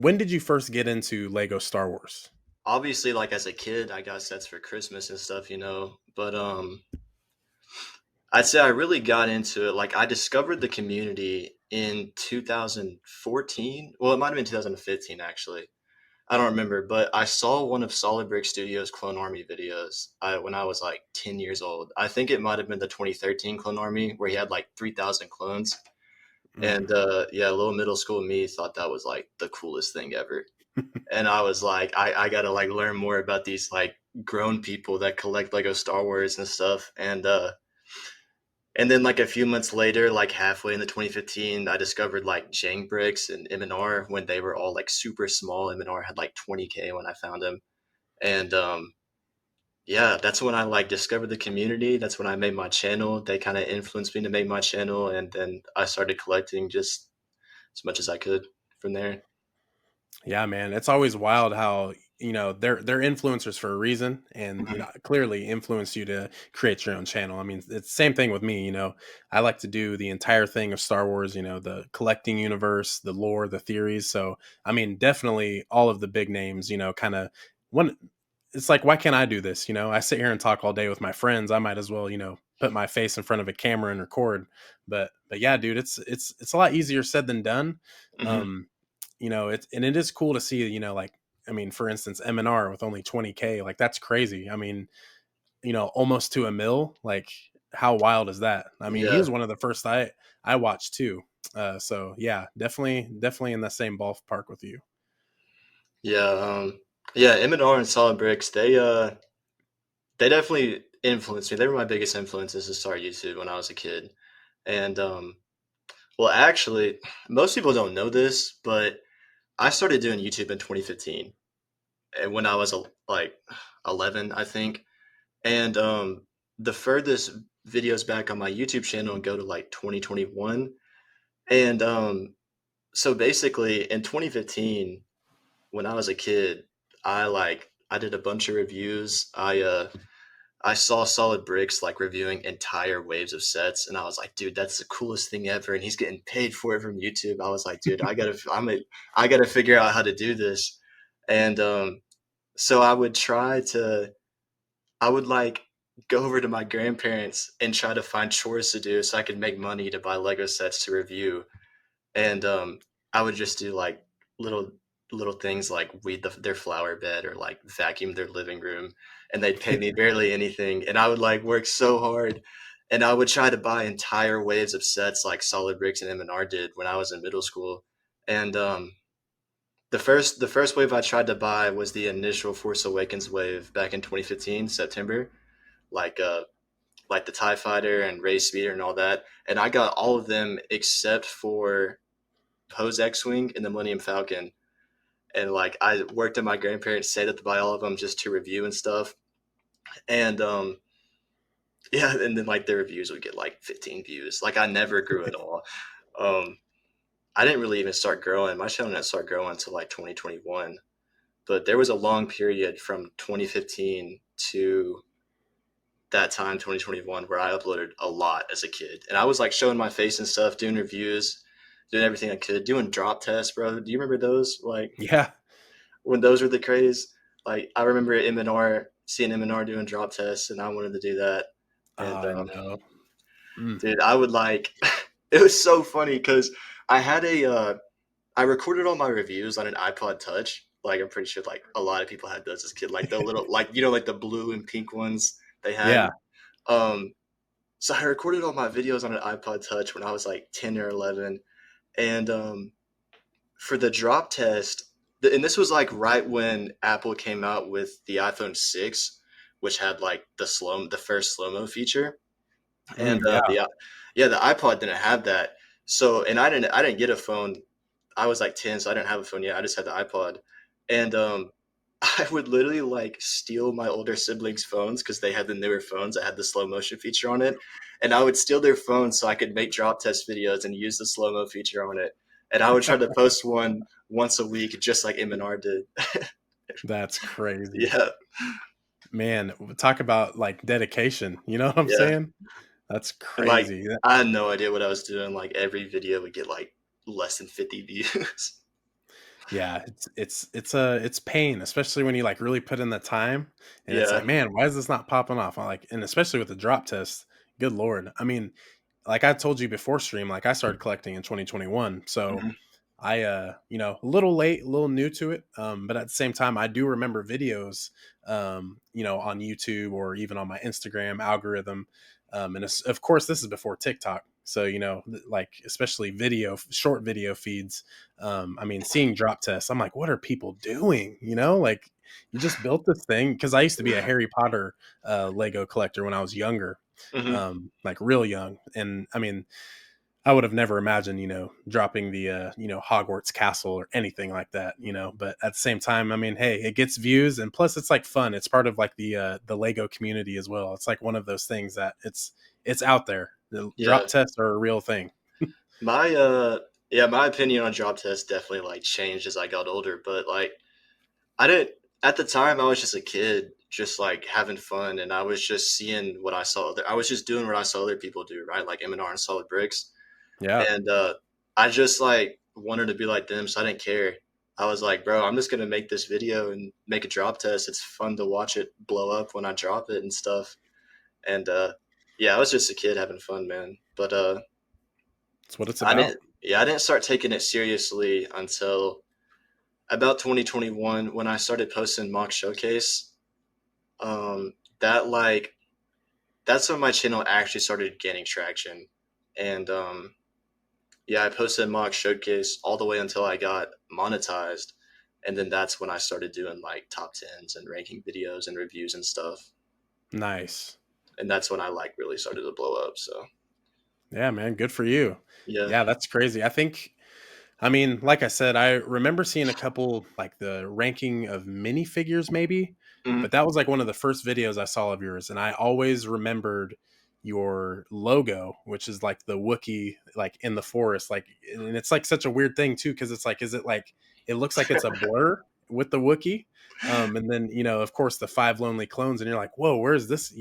When did you first get into Lego Star Wars? Obviously, like as a kid, I got sets for Christmas and stuff, But I'd say I really got into it. Like I discovered the community in 2014. Well, it might have been 2015 actually. I don't remember, but I saw one of Solid Brick Studios' Clone Army videos when I was like 10 years old. I think it might have been the 2013 Clone Army where he had like 3,000 clones. Mm. And yeah, little middle school me thought that was like the coolest thing ever. And I was like, I gotta like learn more about these like grown people that collect Lego Star Wars and stuff. And then like a few months later, like halfway in the 2015, I discovered like Jang bricks and M&R when they were all like super small. M&R had like 20K when I found them. And yeah, that's when I like discovered the community. That's when I made my channel. They kind of influenced me to make my channel, and then I started collecting just as much as I could from there. Yeah, man, it's always wild how they're influencers for a reason, and Mhm. clearly influenced you to create your own channel. I mean, it's the same thing with me. I like to do the entire thing of Star Wars. The collecting universe, the lore, the theories. So, I mean, definitely all of the big names. Kind of when it's like, why can't I do this? I sit here and talk all day with my friends. I might as well, put my face in front of a camera and record. But yeah, dude, it's a lot easier said than done. Mhm. Um, it is cool to see, like, I mean, for instance, M&R with only 20K, like that's crazy. I mean, almost to a mil, like how wild is that? I mean, he Yeah, was one of the first I watched too. So yeah, definitely in the same ballpark with you. yeah, yeah. M&R and Solid Bricks, they definitely influenced me. They were my biggest influences to start YouTube when I was a kid. And well, actually, most people don't know this, but I started doing YouTube in 2015, and when I was like 11, I think. And the furthest videos back on my YouTube channel go to like 2021. And so basically, in 2015, when I was a kid, I did a bunch of reviews. I saw Solid Bricks like reviewing entire waves of sets, and I was like, dude, that's the coolest thing ever. And he's getting paid for it from YouTube. I was like, dude, I gotta figure out how to do this. And so I would like go over to my grandparents and try to find chores to do so I could make money to buy Lego sets to review. And I would just do like little little things like weed their flower bed or like vacuum their living room, and they'd pay me barely anything, and I would like work so hard, and I would try to buy entire waves of sets like Solid Bricks and M&R did when I was in middle school. And the first wave I tried to buy was the initial Force Awakens wave back in 2015 September, like like the TIE Fighter and Ray Speeder and all that, and I got all of them except for Poe's X-wing and the Millennium Falcon. And like I worked at my grandparents' set to buy all of them just to review and stuff. And yeah, and then like the reviews would get like 15 views. Like I never grew at all. Um, I didn't really even start growing. My channel didn't start growing until like 2021. But there was a long period from 2015 to that time, 2021, where I uploaded a lot as a kid. And I was like showing my face and stuff, doing reviews, doing everything I could, doing drop tests, bro. Do you remember those? Like Yeah. when those were the craze. Like I remember M&R seeing M&R doing drop tests, and I wanted to do that. And No. Mm. dude, I would like. It was so funny because I had I recorded all my reviews on an iPod Touch. Like I'm pretty sure like a lot of people had those as a kid. Like the little like like the blue and pink ones they had. Yeah. Um, so I recorded all my videos on an iPod Touch when I was like 10 or 11, and for the drop test, and this was like right when Apple came out with the iPhone 6, which had like the first slow mo feature, and Mm, yeah. yeah, the iPod didn't have that. So, and I didn't get a phone. I was like 10, so I didn't have a phone yet. I just had the iPod, and I would literally like steal my older siblings' phones because they had the newer phones that had the slow motion feature on it, and I would steal their phones so I could make drop test videos and use the slow mo feature on it. And I would try to post one once a week, just like M&R did. That's crazy. Yeah, Man, talk about like dedication. You know what I'm yeah, saying? That's and like crazy. I had no idea what I was doing. Like every video would get like less than 50 views. Yeah, it's pain, especially when you like really put in the time, and it's like, Yeah. man, why is this not popping off? I like, and especially with the drop test, good lord. I mean, like I told you before stream, like I started collecting in 2021, so Mhm. I a little late, a little new to it, but at the same time I do remember videos on YouTube or even on my Instagram algorithm, and of course this is before TikTok, so like especially short video feeds. I mean, seeing drop tests, I'm like, what are people doing? Like, you just built this thing, because I used to be a Harry Potter Lego collector when I was younger, Mhm. like real young, and I mean, I would have never imagined, dropping the, Hogwarts castle or anything like that, but at the same time, I mean, hey, it gets views, and plus it's like fun. It's part of like the Lego community as well. It's like one of those things that it's out there. The drop Yeah. tests are a real thing. My yeah, my opinion on drop tests definitely like changed as I got older, but like I didn't at the time I was just a kid just like having fun and I was just seeing what I was just doing what I saw other people do, right? Like M&R and solid bricks. Yeah. And I just like wanted to be like them, so I didn't care. I was like, bro, I'm just gonna make this video and make a drop test. It's fun to watch it blow up when I drop it and stuff. And yeah, I was just a kid having fun, man. But That's what it's I about. didn't. Yeah, I didn't start taking it seriously until about 2021 when I started posting mock showcase. That like that's when my channel actually started gaining traction, and yeah, I posted mock showcase all the way until I got monetized, and then that's when I started doing like top tens and ranking videos and reviews and stuff, Nice. and that's when I like really started to blow up. So Yeah, man, good for you. yeah. Yeah, that's crazy. I mean, like I said, I remember seeing a couple, like the ranking of minifigures, maybe, but Mhm. that was like one of the first videos I saw of yours. And I always remembered your logo, which is like the Wookiee, like in the forest. Like, and it's like such a weird thing, too, because it's like, is it like, it looks like it's a blur with the Wookiee. And then, of course, the five lonely clones. And you're like, whoa, where's this,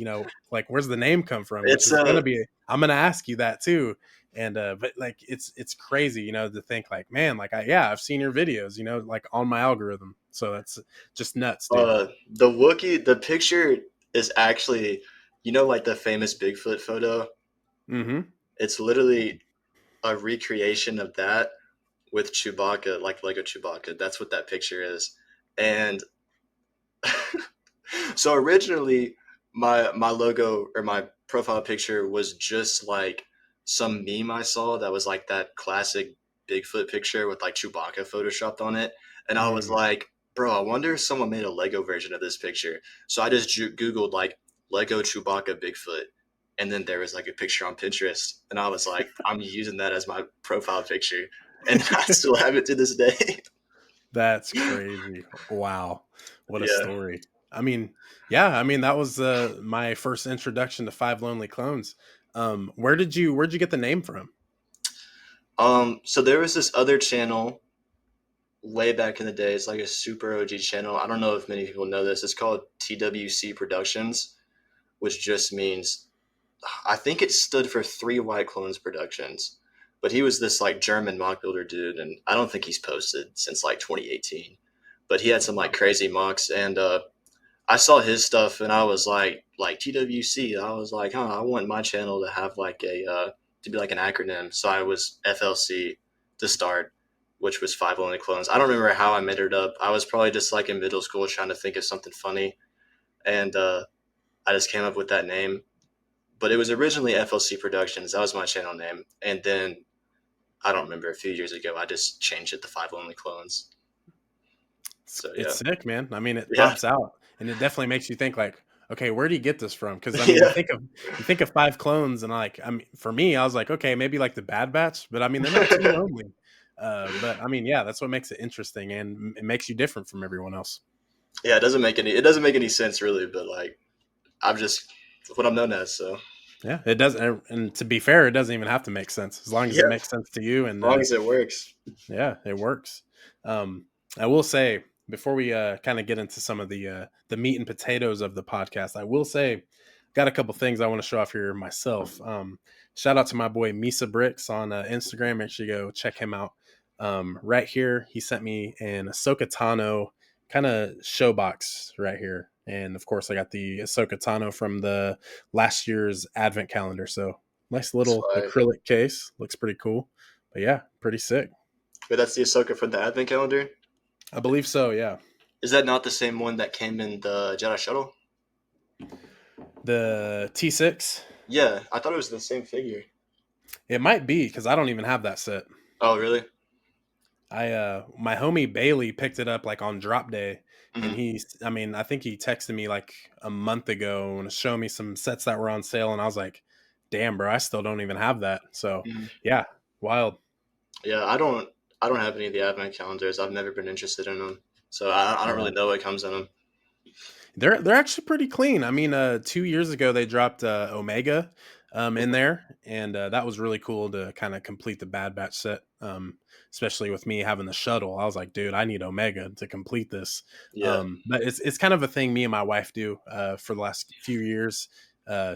like, where's the name come from? Which It's is going to be, I'm going to ask you that, too. And but like it's crazy, to think like, man, like I've seen your videos, like on my algorithm, so that's just nuts, dude. the Wookiee. The picture is actually, like the famous Bigfoot photo. Mm-hmm. It's literally a recreation of that with Chewbacca, like Lego Chewbacca. That's what that picture is, and so originally my logo or my profile picture was just like some meme I saw that was like that classic Bigfoot picture with like Chewbacca photoshopped on it, and I was Mm. like, bro, I wonder if someone made a Lego version of this picture. So I just googled like Lego Chewbacca Bigfoot, and then there was like a picture on Pinterest, and I was like, I'm using that as my profile picture, and I still have it to this day. That's crazy. Wow, what a Yeah. story. I mean, yeah, I mean that was my first introduction to Five Lonely Clones. Where'd you get the name from? So there was this other channel way back in the day. It's like a super OG channel. I don't know if many people know this. It's called TWC Productions, which just means I think it stood for Three White Clones Productions. But he was this like German mock builder dude, and I don't think he's posted since like 2018. But he had some like crazy mocks, and I saw his stuff, and I was like TWC. I was like, huh, I want my channel to have like a to be like an acronym. So I was FLC to start, which was Five Only Clones. I don't remember how I made it up. I was probably just like in middle school trying to think of something funny, and I just came up with that name. But it was originally FLC Productions. That was my channel name, and then I don't remember a few years ago I just changed it to Five Only Clones. It's, So it's yeah, sick, man. I mean, it yeah, pops out, and it definitely makes you think like, okay, where do you get this from? Because I mean, you yeah, think of five clones, and like, I mean, for me, I was like, okay, maybe like the Bad Batch, but I mean, they're not too lonely. But I mean, yeah, that's what makes it interesting, and it makes you different from everyone else. yeah. It doesn't make any sense really, but like I'm just what I'm known as. So Yeah, it does, and to be fair, it doesn't even have to make sense as long as yeah, it as makes sense to you, and long as it works. yeah, it works. I will say before we kind of get into some of the meat and potatoes of the podcast, I will say got a couple things I want to show off here myself. Shout out to my boy Misa Bricks on Instagram. Make sure you go check him out. Right here, he sent me an Ahsoka Tano kind of show box right here. And of course, I got the Ahsoka Tano from the last year's advent calendar. So nice That's little fire. acrylic case. Looks pretty cool. But yeah, pretty sick. But that's the Ahsoka for the Advent calendar. I believe so. Yeah. Is that not the same one that came in the Jedi Shuttle? The T6. Yeah, I thought it was the same figure. It might be because I don't even have that set. Oh, really? My homie Bailey picked it up like on drop day, and Hmm. I think he texted me like a month ago and showed me some sets that were on sale, and I was like, damn, bro, I still don't even have that. So Hmm. yeah, wild. Yeah, I don't have any of the Advent calendars. I've never been interested in them, so I don't Yeah. really know what comes in them. They're actually pretty clean. I mean, 2 years ago they dropped Omega in there, and that was really cool to kind of complete the Bad Batch set. Especially with me having the shuttle, I was like, dude, I need Omega to complete this. Yeah, But it's kind of a thing me and my wife do for the last few years.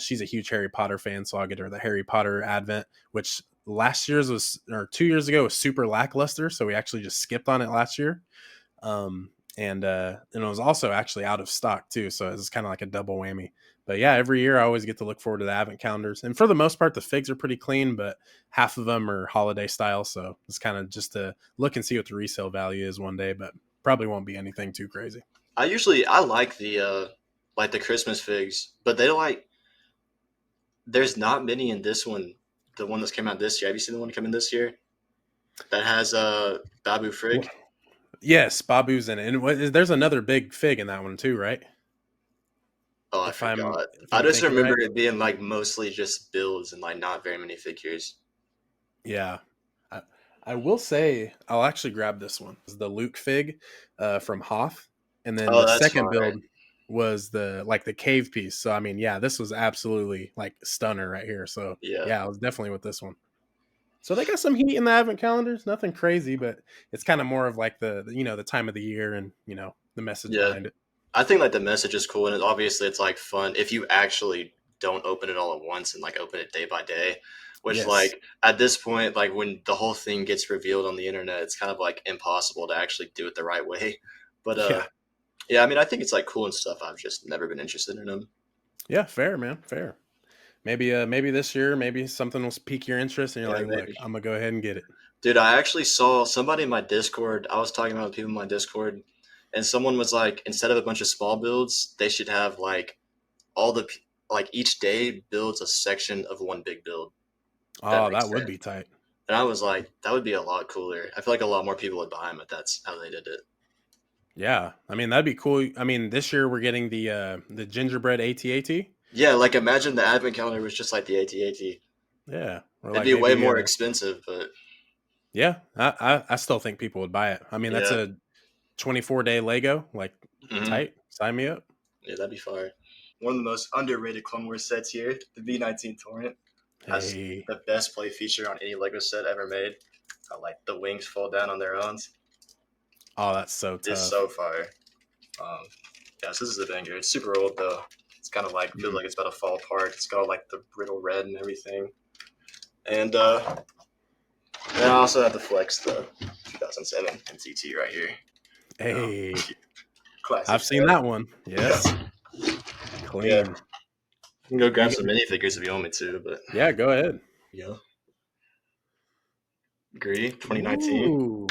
She's a huge Harry Potter fan, so I'll get her the Harry Potter Advent, which last year's was or 2 years ago was super lackluster, so we actually just skipped on it last year. Um, and it was also actually out of stock too, so it's kind of like a double whammy. But yeah, every year I always get to look forward to the advent calendars, and for the most part, the figs are pretty clean, but half of them are holiday style, so it's kind of just to look and see what the resale value is one day, but probably won't be anything too crazy. I like the Christmas figs, but they like there's not many in this one. The one that's came out this year. Have you seen the one coming this year that has Babu Well, Frick? yes, Babu's in it, and there's another big fig in that one too, right? Oh, I If I'm forgot. if I I'm just thinking remember right. it being like mostly just builds and like not very many figures. Yeah. I, I will say I'll actually grab this one. It's the Luke fig from Hoth. And then Oh, the that's second fine. build was the cave piece. So I mean, yeah, this was absolutely like stunner right here. So Yeah, yeah, I was definitely with this one. So they got some heat in the advent calendars, nothing crazy, but it's kind of more of like the time of the year and the message yeah. behind it. I think like the message is cool, and obviously it's like fun if you actually don't open it all at once and like open it day by day. Which Yes. like at this point, like when the whole thing gets revealed on the internet, it's kind of like impossible to actually do it the right way. But Yeah. yeah, I mean, I think it's like cool and stuff. I've just never been interested in them. Yeah, fair, man. Fair. Maybe this year, maybe something will pique your interest and you're Yeah, like, look, maybe. I'm gonna go ahead and get it. Dude, I actually saw somebody in my Discord. I was talking about with people in my Discord, and someone was like, instead of a bunch of small builds, they should have like all the like each day builds a section of one big build. If that Oh, makes that would sense. be tight. And I was like, that would be a lot cooler. I feel like a lot more people would buy them if that's how they did it. Yeah, I mean that'd be cool. I mean, this year we're getting the gingerbread ATAT. Yeah, like imagine the advent calendar was just like the AT-AT. Yeah, or It'd like be way maybe more expensive, but yeah. I still think people would buy it. I mean, that's yeah. a 24-day Lego. Like Hmm. tight. Sign me up. Yeah, that'd be fire. One of the most underrated Clone Wars sets here, the V19 Torrent, has Hey, the best play feature on any Lego set ever made. How like the wings fall down on their own. oh, that's so It's tough. so fire. Um, yeah, so this is a banger. It's super old though. It's kind of like feels Mhm. like it's about to fall apart. It's got like the brittle red and everything. And then I also have the Flex, the 2007 NCT right here. Um, Hey, classic I've seen set. that one. Yes, Yeah, clean. you can go grab You some go, minifigures if you want me to, but yeah, go ahead. yeah. Agree. 2019. Ooh,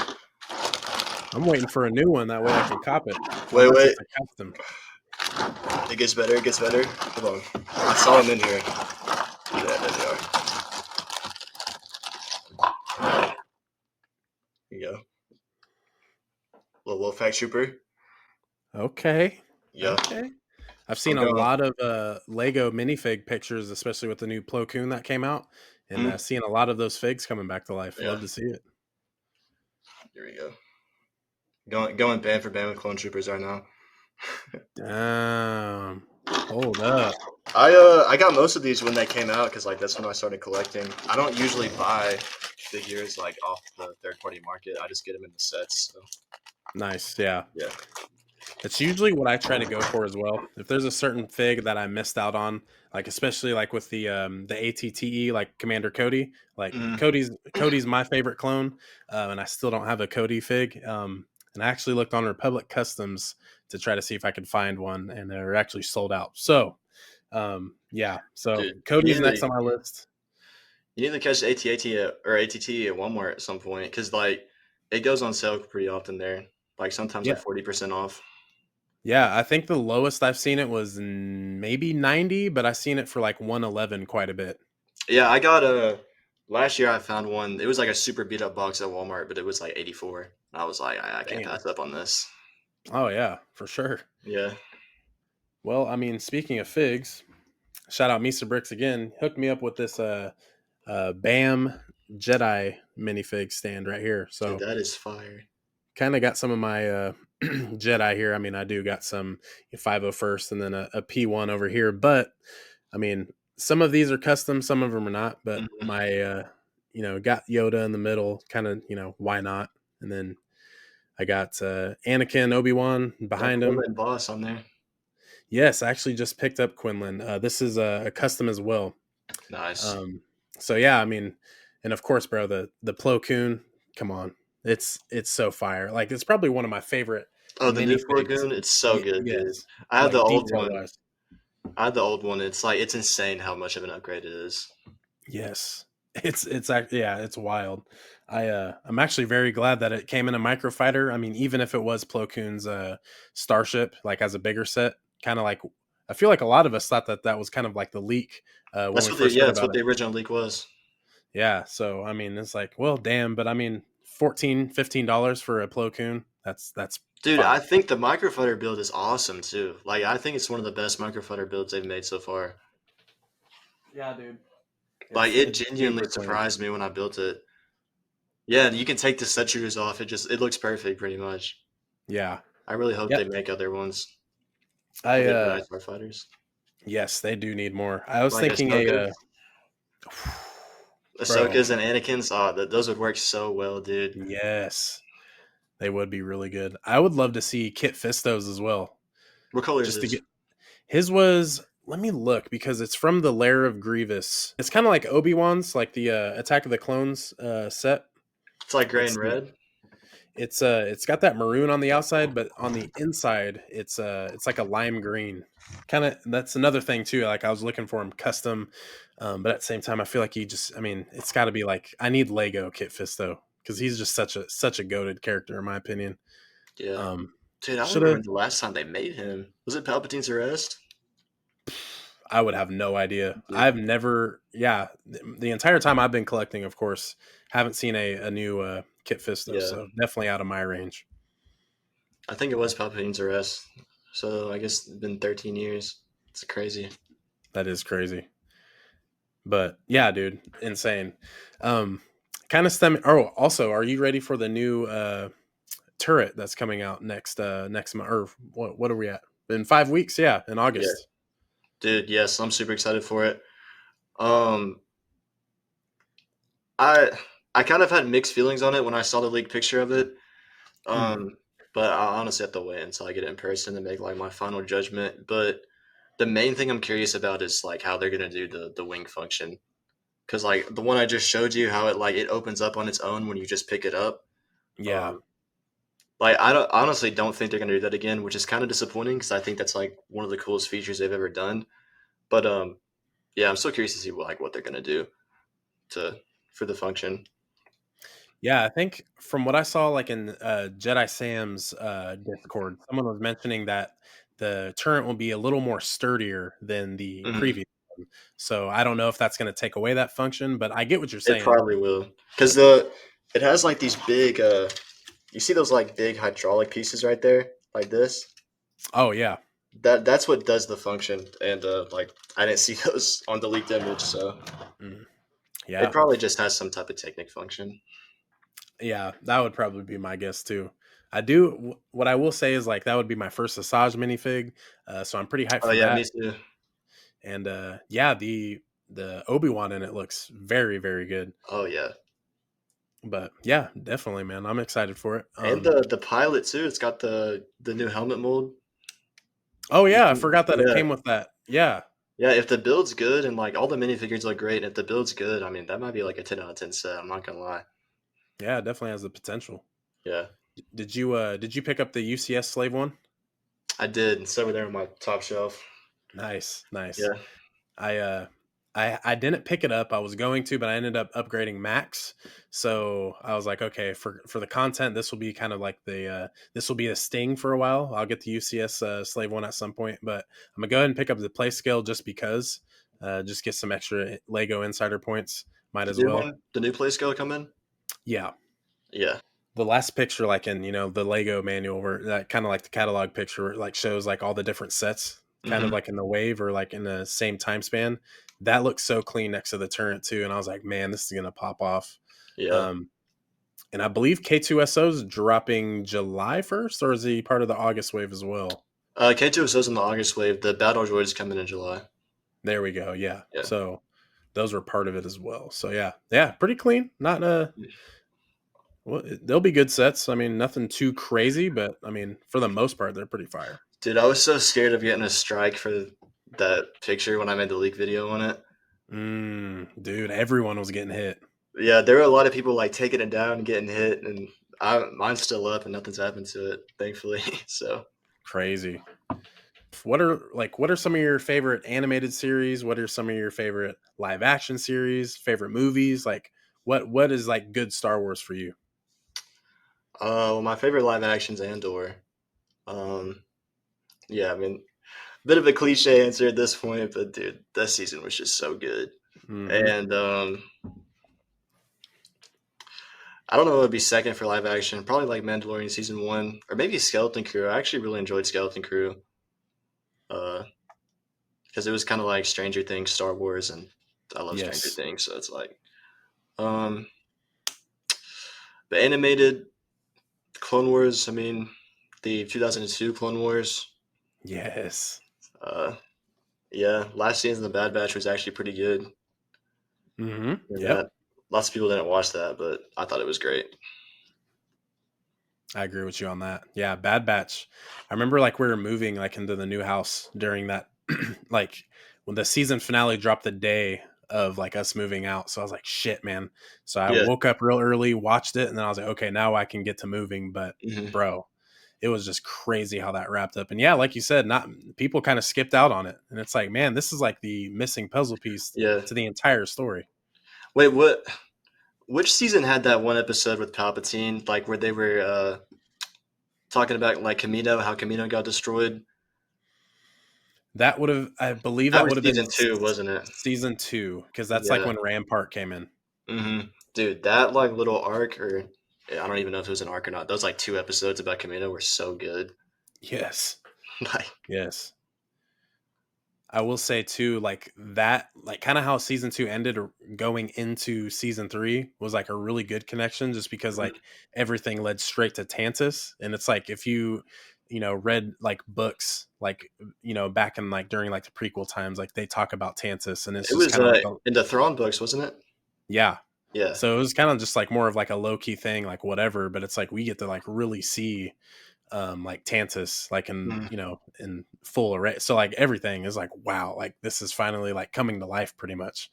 I'm waiting for a new one. That way I can cop it, Wait, unless wait. it's a custom. It gets better. It gets better. Hold on. I saw him in here. Yeah, there they are. Here you go. Little Wolfpack Trooper. Okay, Yeah. okay. I've I'm seen a going. lot of Lego minifig pictures, especially with the new Plo Koon that came out, and Mhm. seeing a lot of those figs coming back to life. Yeah. Love to see it. Here we go. Going band for band with Clone Troopers right now. Damn. Hold up. I got most of these when they came out because like that's when I started collecting. I don't usually buy figures like off the third party market. I just get them in the sets. So Nice. Yeah. yeah. It's usually what I try to go for as well. If there's a certain fig that I missed out on, like especially like with the ATTE, like Commander Cody, like Mm, Cody's my favorite clone, and I still don't have a Cody fig. And I actually looked on Republic Customs to try to see if I could find one, and they're actually sold out. So yeah, so dude, Cody's next on my list. you need to catch AT-AT or ATT at Walmart at some point because like it goes on sale pretty often there. Like sometimes Yeah, like 40% off. yeah. I think the lowest I've seen it was maybe 90, but I've seen it for like 111 quite a bit. Yeah, I got a last year I found one. It was like a super beat up box at Walmart, but it was like 84. I was like, I can't Damn. pass up on this. Oh yeah, for sure. Yeah. Well, I mean, speaking of figs, shout out Misa Bricks again. Hooked me up with this Bam Jedi minifig stand right here. Dude, So that is fire. kind of got some of my Jedi here. I mean, I do got some 501st and then a P1 over here, but I mean, some of these are custom, some of them are not. But Mhm. my got Yoda in the middle, kind of why not? And then I got Anakin, Obi-Wan That behind him. Quinlan boss on there. Yes, I actually just picked up Quinlan. This is a custom as well. Nice. Um, so yeah, I mean, and of course, bro, the Plo Koon, come on, it's so fire. Like it's probably one of my favorite Oh, the new minifigs. Lagoon, it's so good, dude. Yes, I had the like old detail one. wise. I had the old one. It's like it's insane how much of an upgrade it is. Yes, yeah, it's wild. I'm actually very glad that it came in a microfighter. I mean, even if it was Plo Koon's starship, like as a bigger set, kind of like I feel like a lot of us thought that that was kind of like the leak when That's we what the first yeah, heard that's about what it. the original leak was. Yeah, so I mean, it's like, well, damn, but I mean, 14, $15 for a Plo Koon, that's Dude, I fire. think the microfighter build is awesome too. Like I think it's one of the best microfighter builds they've made so far. Yeah, dude. Like it It's genuinely super clean. surprised me when I built it. Yeah, you can take the set shooters off. It looks perfect pretty much. Yeah. I really hope Yeah. they make other ones for I the Jedi Starfighters. yes, they do need more. I was Like thinking Ahsoka. bro, Ahsoka's and Anakin's, those would work so well, dude. yes, they would be really good. I would love to see Kit Fisto's as well. What color is Just to this? get his was let me look because it's from the Lair of Grievous. It's kind of like Obi-Wan's, like the Attack of the Clones set. It's like gray Let's and see. red. It's got that maroon on the outside, but on the inside, it's like a lime green. Kind of that's another thing too. Like I was looking for him custom, but at the same time, I feel like I mean, it's got to be like I need Lego Kit Fisto because he's just such a goated character in my opinion. Yeah. Um, Dude, I don't should have remember the last time they made him. Was it Palpatine's arrest? I would have no idea. Dude. I've never, yeah, the entire time I've been collecting, of course, haven't seen a new Kit Fisto, Yeah. so definitely out of my range. I think it was Palpatine's arrest. So I guess it's been 13 years. It's crazy. That is crazy. But yeah, dude, insane. Um, kind of stem. Oh, also, are you ready for the new turret that's coming out next month? Or what are we at? In 5 weeks? Yeah, in Yeah. August. Dude, yes, I'm super excited for it. Um, I I kind of had mixed feelings on it when I saw the leaked picture of it. Mm, Um, but I honestly have to wait until I get it in person to make like my final judgment. But the main thing I'm curious about is like how they're gonna do the wing function. Cause like the one I just showed you, how it opens up on its own when you just pick it up. yeah, Um, like I don't honestly don't think they're gonna do that again, which is kind of disappointing because I think that's like one of the coolest features they've ever done. But yeah, I'm so curious to see what they're gonna do to for the function. yeah. I think from what I saw, like in Jedi Sam's Discord, someone was mentioning that the turret will be a little more sturdier than the Mhm. previous one. So I don't know if that's going to take away that function, but I get what you're It saying. probably will because it has like these big you see those like big hydraulic pieces right there like this. Oh yeah, That's what does the function, and like I didn't see those on the leaked image, so mm, it yeah. probably just has some type of Technic function. Yeah, that would probably be my guess too. What I will say is like that would be my first Asajj minifig, so I'm pretty hyped Oh for yeah, me that. too. And yeah, the Obi-Wan in it looks very very good. Oh yeah, But yeah, definitely, man, I'm excited for it. and the pilot too. It's got the new helmet mold. Oh yeah, I forgot that it Yeah, came with that. Yeah, yeah. If the build's good and like all the minifigures look great, if the build's good, I mean that might be like a 10 out of 10 set. I'm not gonna lie. yeah, it definitely has the potential. Yeah, Did you pick up the UCS slave one? I did. It's over there on my top shelf. Nice, nice. Yeah. I uh I didn't pick it up. I was going to, but I ended up upgrading Max. So I was like, okay, for the content, this will be kind of like this will be a sting for a while. I'll get the UCS slave one at some point, but I'm gonna go ahead and pick up the play scale just because, just get some extra Lego Insider points. Might The as new well. one, the new play scale come in. Yeah, Yeah. the last picture, like in the Lego manual, where that kind of like the catalog picture, where it like shows like all the different sets, kind of Hmm. like in the wave or like in the same time span. That looks so clean next to the turret too, and I was like, man, this is gonna pop off. Yeah. Um, and I believe K2SO is dropping July 1st, or is he part of the August wave as well? K2 says in the August wave. The battle droids come in July. There we go. Yeah, Yeah. so those were part of it as well. So yeah, yeah, pretty clean. Not well, they'll be good sets. I mean, nothing too crazy, but I mean, for the most part, they're pretty fire. Dude, I was so scared of getting a strike for that picture when I made the leak video on it. Dude, everyone was getting hit. Yeah, there were a lot of people like taking it down and getting hit, and mine's still up and nothing's happened to it, thankfully. So, Crazy. What are some of your favorite animated series? What are some of your favorite live action series? Favorite movies? Like what is like good Star Wars for you? well, my favorite live action's Andor. Um, yeah, I mean, bit of a cliche answer at this point, but dude, that season was just so good. Hmm. And I don't know what would be second for live action. Probably like Mandalorian season one, or maybe Skeleton Crew. I actually really enjoyed Skeleton Crew because it was kind of like Stranger Things, Star Wars, and I love Stranger Yes. Things, so it's like um, the animated Clone Wars. I mean, the 2002 Clone Wars. Yes. Uh, yeah, last season of the Bad Batch was actually pretty good. And Yep. that lots of people didn't watch that, but I thought it was great. I agree with you on that. Yeah, Bad Batch. I remember like we were moving like into the new house during that like when the season finale dropped the day of like us moving out. So I was like, shit, man. So I Yeah. woke up real early, watched it, and then I was like, okay, now I can get to moving. But Hmm. bro, it was just crazy how that wrapped up. And yeah, like you said, not people kind of skipped out on it. And it's like, man, this is like the missing puzzle piece Yeah. to the entire story. Wait, what? Which season had that one episode with Palpatine, like where they were talking about like Camino, how Camino got destroyed? That would have, I believe, That that was would have been season two, wasn't it? season two because that's like Yeah. when Rampart came in. Hmm. Dude, that like little arc, or yeah, I don't even know if it was an arc or not. Those like two episodes about Camino were so good. Yes. Like, Yes. I will say too, like that, like kind of how season two ended going into season three was like a really good connection just because mhm, like everything led straight to Tantus. And it's like if read like books, like, back in like during like the prequel times, like they talk about Tantus and it's it just was kind of like a, in the Thrawn books, wasn't it? yeah. Yeah. So it was kind of just like more of like a low key thing, like whatever, but it's like we get to like really see like Tantus like in Mhm. in full array, so like everything is like wow, like this is finally like coming to life pretty much.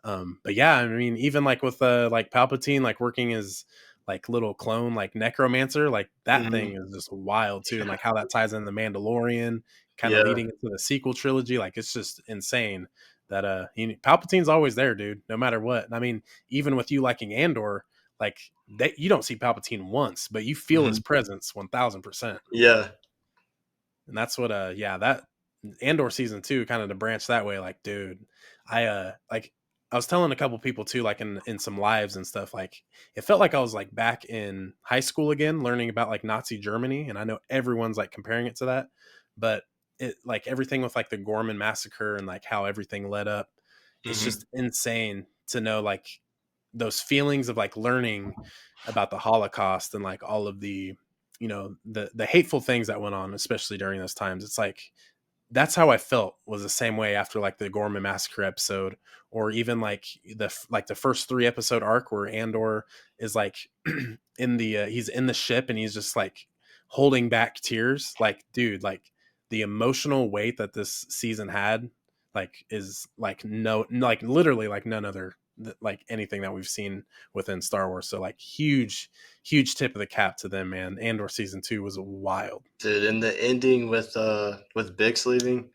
But yeah, I mean even like with like Palpatine like working as like little clone like necromancer, like that Mhm. thing is just wild too, and like how that ties in the Mandalorian kind of Yeah. leading into the sequel trilogy, like it's just insane that Palpatine's always there, dude, no matter what. And I mean even with you liking Andor, like that you don't see Palpatine once, but you feel his Mhm. presence 1000%. Yeah. And that's what yeah, that Andor season 2 kind of to branch that way, like dude, I was telling a couple people too, like in some lives and stuff, like it felt like I was like back in high school again learning about like Nazi Germany, and I know everyone's like comparing it to that, but it like everything with like the Gorman massacre and like how everything led up, it's Mhm. just insane to know like those feelings of like learning about the Holocaust and like all of the the hateful things that went on, especially during those times. It's like that's how I felt, was the same way after like the Gorman massacre episode, or even like the first 3 episode arc where Andor is like in the he's in the ship and he's just like holding back tears. Like dude, like the emotional weight that this season had, like, is like no, like literally like none other, like anything that we've seen within Star Wars. So like huge tip of the cap to them, man. Andor season 2 was wild, Dude, and the ending with Bix leaving,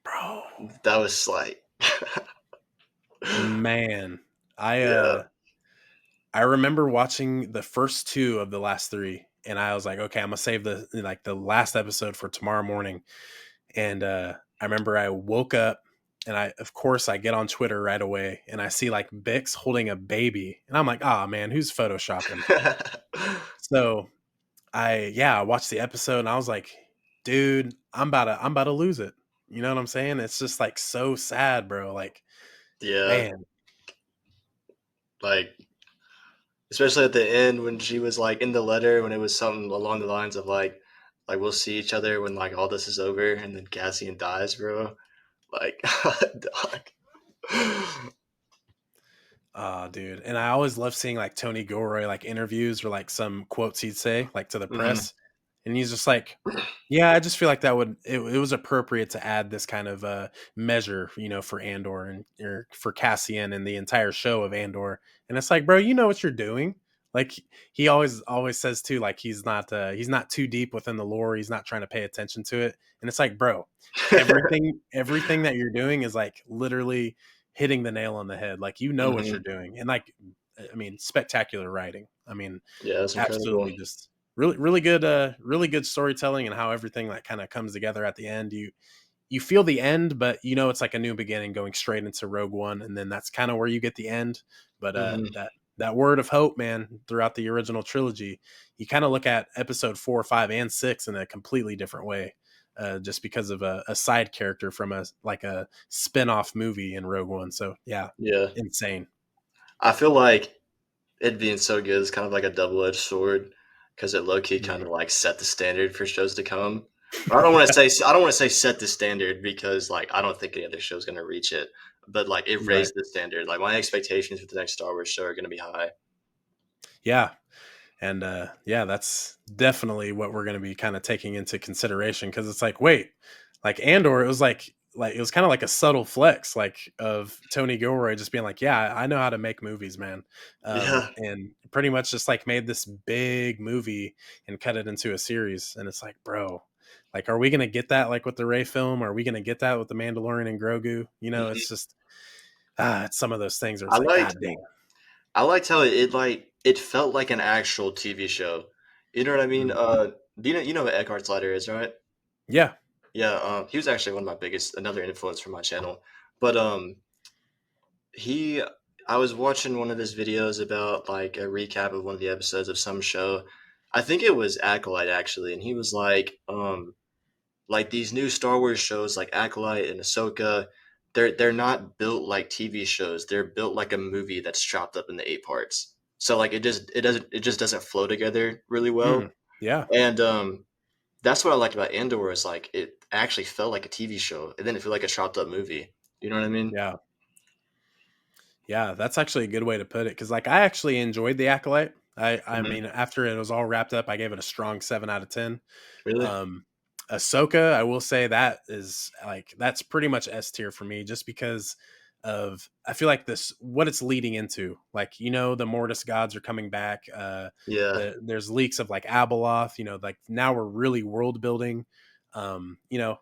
bro. that was like, Man, I yeah. uh I remember watching the first two of the last three, and I was like, okay, I'm gonna save the last episode for tomorrow morning. And I remember I woke up, and of course I get on Twitter right away, and I see like Bix holding a baby, and I'm like, oh man, who's photoshopping? So I watched the episode, and I was like, dude, I'm about to lose it. You know what I'm saying? It's just like so sad, bro. Like, Yeah, man, like especially at the end when she was like in the letter when it was something along the lines of like we'll see each other when like all this is over, and then Cassian dies, bro. Like, dog. dude. And I always love seeing like Tony Gilroy like interviews or like some quotes he'd say like to the Hmm. press, and he's just like, yeah, I just feel like that would it was appropriate to add this kind of measure, for Andor and or for Cassian and the entire show of Andor. And it's like, bro, you know what you're doing. Like he always says too, like he's not too deep within the lore. He's not trying to pay attention to it. And it's like, bro, everything that you're doing is like literally hitting the nail on the head. Like you know what you're Hmm. doing, and like I mean, spectacular writing. I mean, Yeah, that's incredible. absolutely just really good storytelling and how everything like kind of comes together at the end. You feel the end, but it's like a new beginning going straight into Rogue One, and then that's kind of where you get the end. But Hmm. that word of hope, man, throughout the original trilogy, you kind of look at episode 4, 5, and 6 in a completely different way. Just because of a side character from a spin-off movie in Rogue One. So yeah, Yeah, insane. I feel like it being so good is kind of like a double-edged sword because it low-key kind Mm. of like set the standard for shows to come. Or I don't want to say set the standard because like I don't think any other show's gonna reach it, but like it Right. raised the standard. Like my expectations for the next Star Wars show are gonna be high. Yeah. And yeah, that's definitely what we're going to be kind of taking into consideration, because it's like, wait, like Andor, it was like it was kind of like a subtle flex, like of Tony Gilroy just being like, yeah, I know how to make movies, man, Yeah. and pretty much just like made this big movie and cut it into a series, and it's like, bro, like, are we going to get that like with the Ray film? Are we going to get that with the Mandalorian and Grogu? Mhm. It's just it's some of those things where I it's like, liked god dang. I liked how it felt like an actual TV show. You know what I mean? Mhm. Do you know what Eckhart's Ladder is, right? Yeah. Yeah, he was actually one of my biggest another influence for my channel. But he I was watching one of his videos about like a recap of one of the episodes of some show. I think it was Acolyte actually, and he was like these new Star Wars shows like Acolyte and Ahsoka, they're not built like TV shows. They're built like a movie that's chopped up into 8 parts. So like it just doesn't flow together really Mm. well. Yeah. And that's what I liked about Andor is like it actually felt like a TV show. It didn't feel like a chopped up movie. You know what I mean? Yeah. Yeah, that's actually a good way to put it, because like I actually enjoyed the Acolyte. I Hmm. mean, after it was all wrapped up, I gave it a strong 7 out of 10. Really? Um, Ahsoka, I will say that is like that's pretty much S tier for me, just because of I feel like this what it's leading into. Like the Mortis gods are coming back. Yeah. There's leaks of like Abeloth. Like now we're really world building. Kind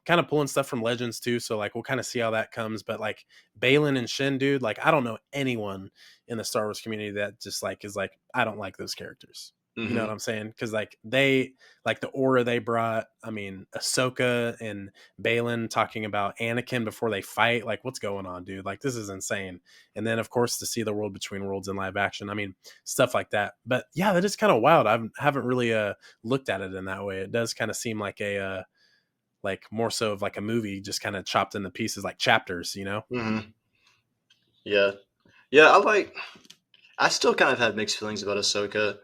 of pulling stuff from Legends too. So like we'll kind of see how that comes. But like Balin and Shin, dude, like I don't know anyone in the Star Wars community that just like is like I don't like those characters. You know what Hmm. I'm saying? Because like they like the aura they brought. I mean, Ahsoka and Balin talking about Anakin before they fight. Like, what's going on, dude? Like, this is insane. And then, of course, to see the world between worlds in live action. I mean, stuff like that. But yeah, that is kind of wild. I haven't really looked at it in that way. It does kind of seem like a like more so of like a movie, just kind of chopped into pieces, like chapters. Hmm. Yeah. Yeah, I still kind of have mixed feelings about Ahsoka.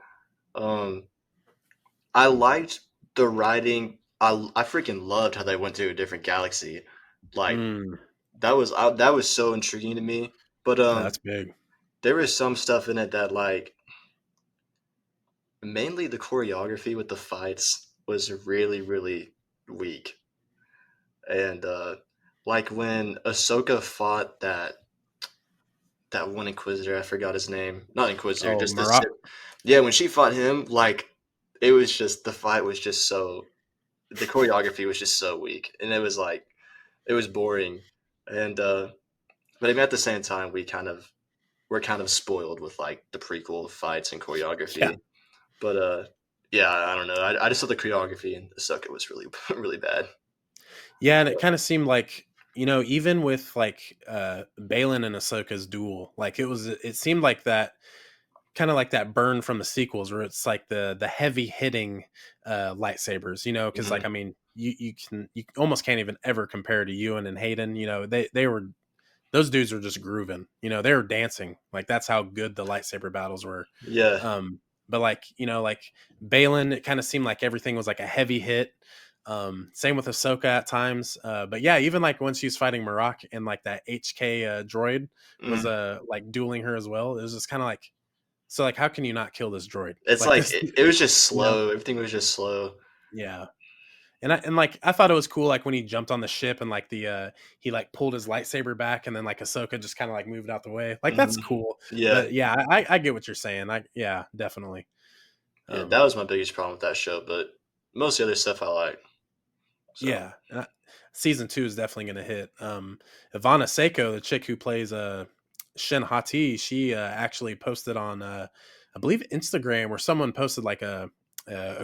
Um I liked the writing. I freaking loved how they went to a different galaxy. Like Mm, that was so intriguing to me. But that's big. there was some stuff in it that like mainly the choreography with the fights was really really weak. and like when Ahsoka fought that one Inquisitor, I forgot his name. Not Inquisitor, Oh, just the Marat. Sith. Yeah, when she fought him, like it was just the fight was just so the choreography was just so weak, and it was like it was boring, and but I mean, at the same time, we're kind of spoiled with like the prequel fights and Yeah. choreography. But yeah, I don't know. I just thought the choreography in Ahsoka was really really bad. Yeah, and it kind of seemed like, even with like Balin and Ahsoka's duel, like it seemed like that kind of like that burn from the sequels where it's like the heavy hitting lightsabers, because like Hmm. I mean you almost can't even ever compare to Ewan and Hayden. They were those dudes were just grooving. They were dancing. Like that's how good the lightsaber battles were. Yeah, Um, but like like Balin, it kind of seemed like everything was like a heavy hit. Same with Ahsoka at times. But yeah, even like when she was fighting Marak and like that HK droid was mm. like dueling her as well. It was just kind of like, so like how can you not kill this droid? It's Like like this, it was just you know? slow. Everything was just slow. Yeah. And like I thought it was cool, like when he jumped on the ship and like the he like pulled his lightsaber back and then like Ahsoka just kind of like moved out the way. Like that's Hmm. cool. Yeah, But yeah, I get what you're saying. Yeah, definitely. yeah. That Um, was my biggest problem with that show. But most of the other stuff I like. So yeah, season 2 is definitely going to hit. Ivana Seiko, the chick who plays Shin Hati, she actually posted on I believe Instagram, where someone posted like a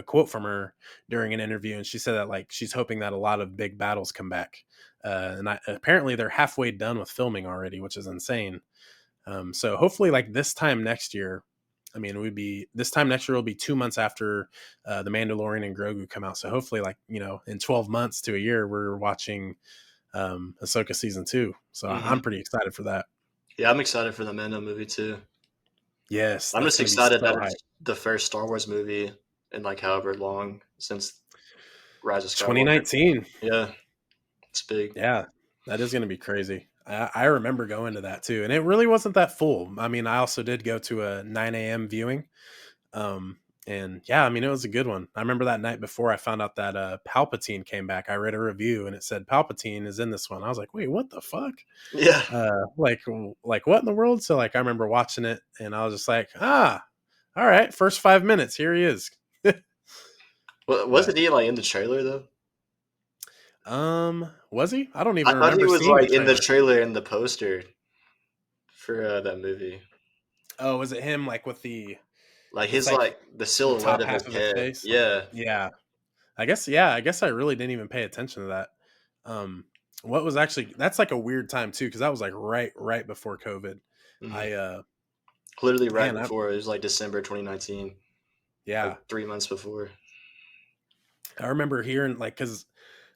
quote from her during an interview, and she said that like she's hoping that a lot of big battles come back. Apparently they're halfway done with filming already, which is insane. So hopefully, like this time next year, I mean, this time next year will be 2 months after the Mandalorian and Grogu come out. So hopefully, like in 12 months to a year, we're watching Ahsoka season 2. So hmm. I'm pretty excited for that. Yeah, I'm excited for the Mando movie too. Yes, I'm that's just gonna be excited that so hype. it's the first Star Wars movie in like however long since Rise of Skywalker. 2019. Yeah, it's big. Yeah, that is gonna be crazy. I remember going to that too, and it really wasn't that full. I mean, I also did go to a 9 a.m. viewing. Um, and yeah, I mean, it was a good one. I remember that night before I found out that Palpatine came back. I read a review and it said Palpatine is in this one. I was like, wait, what the fuck? Yeah. Like what in the world? So like, I remember watching it and I was just like, all right, first 5 minutes, here he is. Wasn't But he like in the trailer though? was he? I don't I even thought he remember was seeing the like in the trailer. trailer in the poster for that movie. Oh, was it him like with the? Like It's his like like the the silhouette top of his half of his head. face. Yeah. Yeah, I guess. Yeah, I guess I really didn't even pay attention to that. Um, what was actually that's like a weird time too because that was like right before COVID. Hmm. I Literally right man, before it was like December 2019, like yeah, 3 months before. I remember hearing like because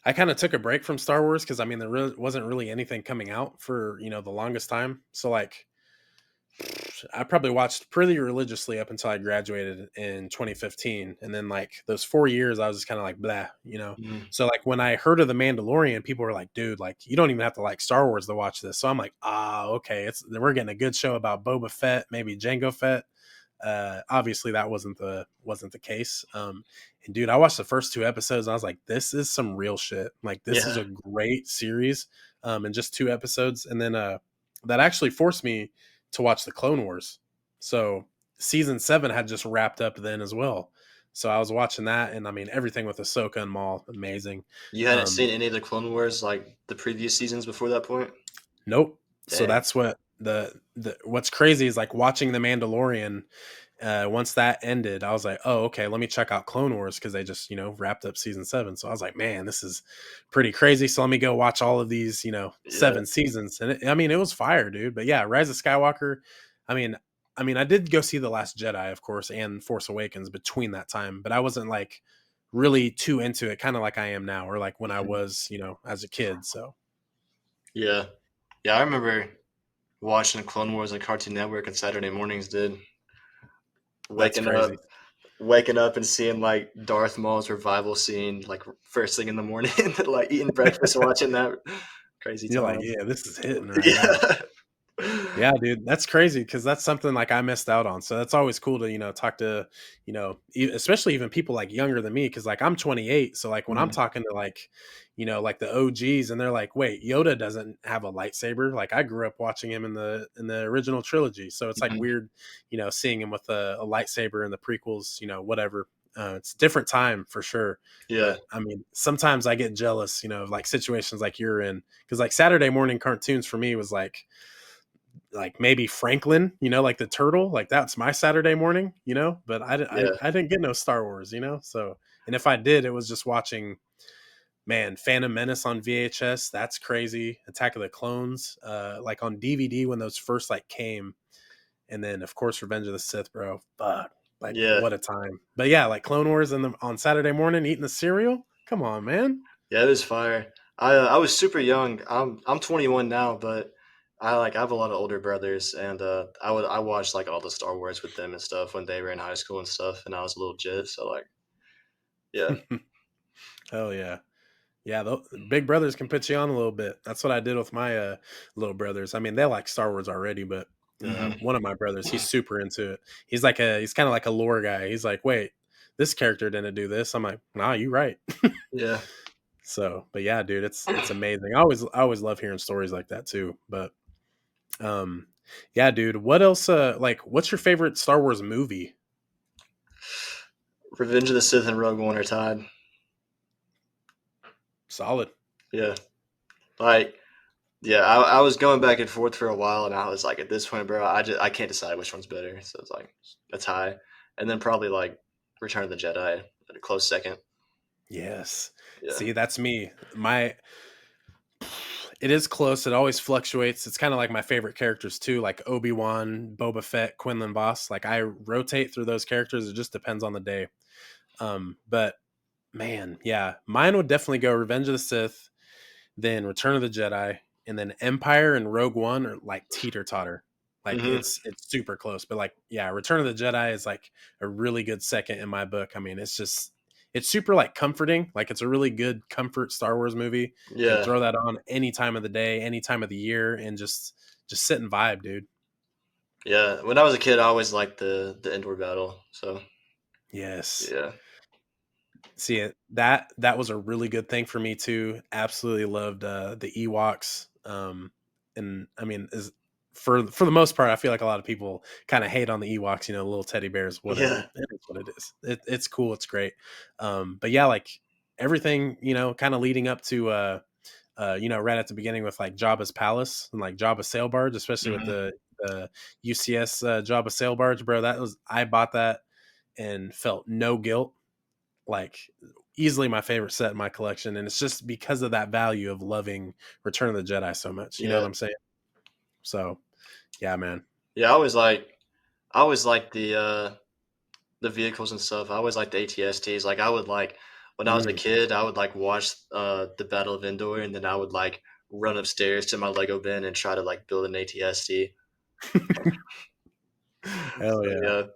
I kind of took a break from Star Wars because I mean there really wasn't really anything coming out for the longest time. So like I probably watched pretty religiously up until I graduated in 2015. And then like those 4 years, I was just kind of like, blah. Hmm. So like when I heard of The Mandalorian, people were like, dude, like you don't even have to like Star Wars to watch this. So I'm like, okay. We're getting a good show about Boba Fett, maybe Jango Fett. Obviously that wasn't the case. And dude, I watched the first 2 episodes and I was like, this is some real shit. Like this is Yeah. a great series. In just 2 episodes. And then that actually forced me to watch the Clone Wars. So season 7 had just wrapped up then as well. So I was watching that, and I mean everything with Ahsoka and Maul, amazing. You hadn't Um, seen any of the Clone Wars like the previous seasons before that point? nope. So Dang. that's what the what's crazy is like watching the Mandalorian. Once that ended, I was like, oh, okay, let me check out Clone Wars because they just wrapped up season 7. So I was like, man, this is pretty crazy. So let me go watch all of these 7 Yeah. seasons, and I mean it was fire, dude. But yeah, Rise of Skywalker. I mean, I did go see The Last Jedi, of course, and Force Awakens between that time, but I wasn't like really too into it, kind of like I am now, or like when I Mhm. was as a kid. So Yeah. Yeah, I remember watching the Clone Wars on Cartoon Network on Saturday mornings, dude. that's Waking up crazy. waking up and seeing like Darth Maul's revival scene like first thing in the morning, like eating breakfast and watching that crazy You're like, time. yeah, this is hitting right now. Yeah. Yeah, dude, that's crazy because that's something like I missed out on. So that's always cool to talk to especially even people like younger than me because like I'm 28. So like when I'm Mhm. talking to like like the OGs and they're like, wait, Yoda doesn't have a lightsaber. Like I grew up watching him in the original trilogy, so it's like Mhm. weird, seeing him with a lightsaber in the prequels. Whatever. It's a different time for sure. Yeah, But I mean, sometimes I get jealous, of like situations like you're in because like Saturday morning cartoons for me was like maybe Franklin, like the turtle, like that's my Saturday morning, but yeah, I didn't get no Star Wars, so, and if I did, it was just watching, man, Phantom Menace on VHS. That's crazy. Attack of the Clones, like on DVD when those first like came. And then of course, Revenge of the Sith, bro. Fuck. Like yeah, what a time. But yeah, like Clone Wars on Saturday morning, eating the cereal. Come on, man. yeah. It was fire. I was super young. I'm 21 now, but I have a lot of older brothers, and I watched like all the Star Wars with them and stuff when they were in high school and stuff, and I was a little jit. So like, yeah, Hell yeah. Yeah, big brothers can put you on a little bit. That's what I did with my little brothers. I mean, they like Star Wars already, but hmm one of my brothers, he's super into it. He's kind of like a lore guy. He's like, wait, this character didn't do this. I'm like, nah, you right. yeah. So, but yeah, dude, it's amazing. I always love hearing stories like that too. But um, yeah, dude, what else? Like, what's your favorite Star Wars movie? Revenge of the Sith and Rogue One are tied. Solid. Yeah, like yeah. I was going back and forth for a while, and I was like, at this point, bro, I can't decide which one's better. So it's like a tie, and then probably like Return of the Jedi at a close second. Yes. Yeah, See, that's me. My It is close. It always fluctuates. It's kind of like my favorite characters too, like Obi-Wan, Boba Fett, Quinlan Voss. Like I rotate through those characters. It just depends on the day. But man, yeah, mine would definitely go Revenge of the Sith, then Return of the Jedi, and then Empire and Rogue One are like teeter totter. Like hmm it's super close, but like yeah, Return of the Jedi is like a really good second in my book. I mean, it's super like comforting. Like it's a really good comfort Star Wars movie. Can yeah, throw that on any time of the day, any time of the year, and just sit and vibe, dude. yeah. When I was a kid, I always liked the Endor battle. So Yes. yeah, See it that was a really good thing for me too. Absolutely loved the Ewoks. And I mean is for the most part, I feel like a lot of people kind of hate on the Ewoks, little teddy bears, yeah, whatever. It is what it is. It's cool, it's great. But yeah, like everything, kind of leading up to right at the beginning with like Jabba's palace and like Jabba's sail barge, especially with hmm the UCS Jabba sail barge, bro. I bought that and felt no guilt, like easily my favorite set in my collection, and it's just because of that value of loving Return of the Jedi so much. You know what yeah, I'm saying? So yeah, man. yeah. I always like the vehicles and stuff. I always like the ATSTs. Like I would like when I was a Mm. kid, I would like watch the Battle of Endor, and then I would like run upstairs to my Lego bin and try to like build an ATST. Hell So yeah. yeah,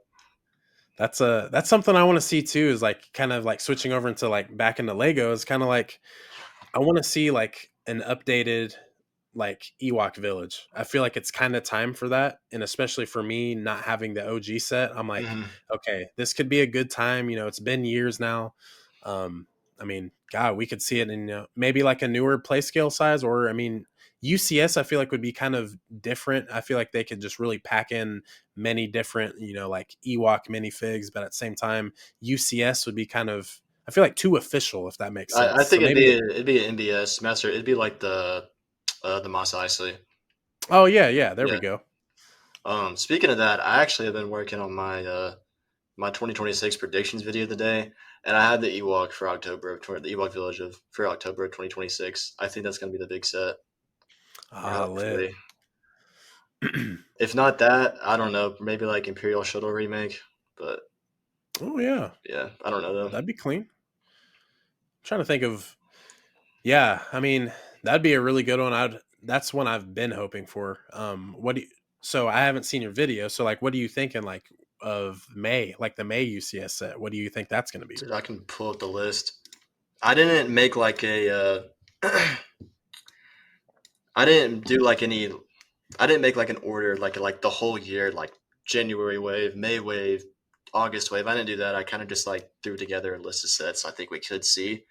That's something I want to see too, is like kind of like switching over into like back into Lego is kind of like I want to see like an updated like Ewok village. I feel like it's kind of time for that, and especially for me not having the OG set, I'm like, hmm okay, this could be a good time. It's been years now. Um, I mean, God, we could see it in maybe like a newer play scale size, or I mean, UCS. I feel like would be kind of different. I feel like they could just really pack in many different, like Ewok minifigs, but at the same time, UCS would be kind of I feel like too official, if that makes sense. I So think maybe it'd be an NBS master. It'd be like the Mos Eisley. oh yeah, yeah, there we Yeah. go. Speaking of that, I actually have been working on my 2026 predictions video today, and I had the Ewok for the Ewok Village for October of 2026. I think that's gonna be the big set, or Ah, lit. hopefully. If not that, I don't know. Maybe like Imperial Shuttle remake, but Oh yeah, yeah, I don't know though. that'd be clean. Trying to think of yeah. I mean, that'd be a really good one. That's one I've been hoping for. What do you, so I haven't seen your video. So like, what are you thinking like of May, like the May UCS set? What do you think that's going to be? Dude, I can pull up the list. I didn't make like a. I didn't do like any. I didn't make like an order like the whole year, like January wave, May wave, August wave. I didn't do that. I kind of just like threw together a list of sets I think we could see.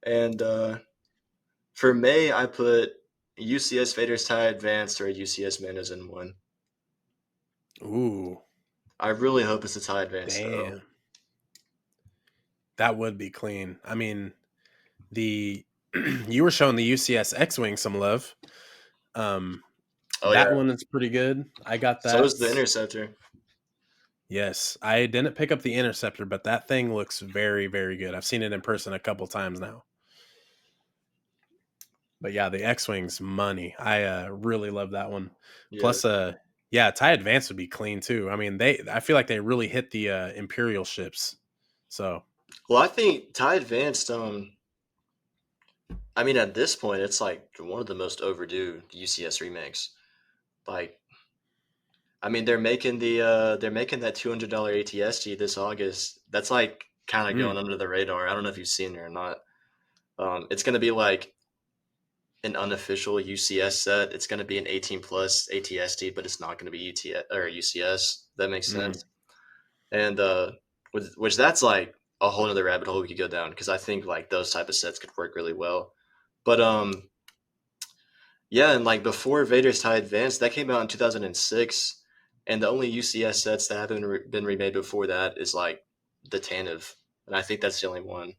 And for May, I put UCS Vader's Tie Advanced or UCS Mandas in one. Ooh, I really hope it's a Tie Advanced though. damn. That would be clean. I mean, the you were showing the UCS X-Wing some love. Um, Oh that yeah. one is pretty good. I got So that. is the Interceptor. Yes, I didn't pick up the Interceptor, but that thing looks very, very good. I've seen it in person a couple times now. But yeah, the X-Wing's money. I really love that one. Yeah. Plus, yeah, TIE Advance would be clean too. I mean, I feel like they really hit the Imperial ships. So, Well, I think Tie Advanced. I mean, at this point, it's like one of the most overdue UCS remakes. Like, I mean, they're making that $200 ATSG this August. That's like kind of going mm, under the radar. I don't know if you've seen it or not. It's going to be like an unofficial UCS set. It's going to be an 18 plus ATSD, but it's not going to be UTS or UCS. That makes mm. sense. And which that's like a whole other rabbit hole we could go down because I think like those type of sets could work really well. But yeah, and like before Vader's Tie Advanced, that came out in 2006, and the only UCS sets that haven't been remade before that is like the Tanev, and I think that's the only one.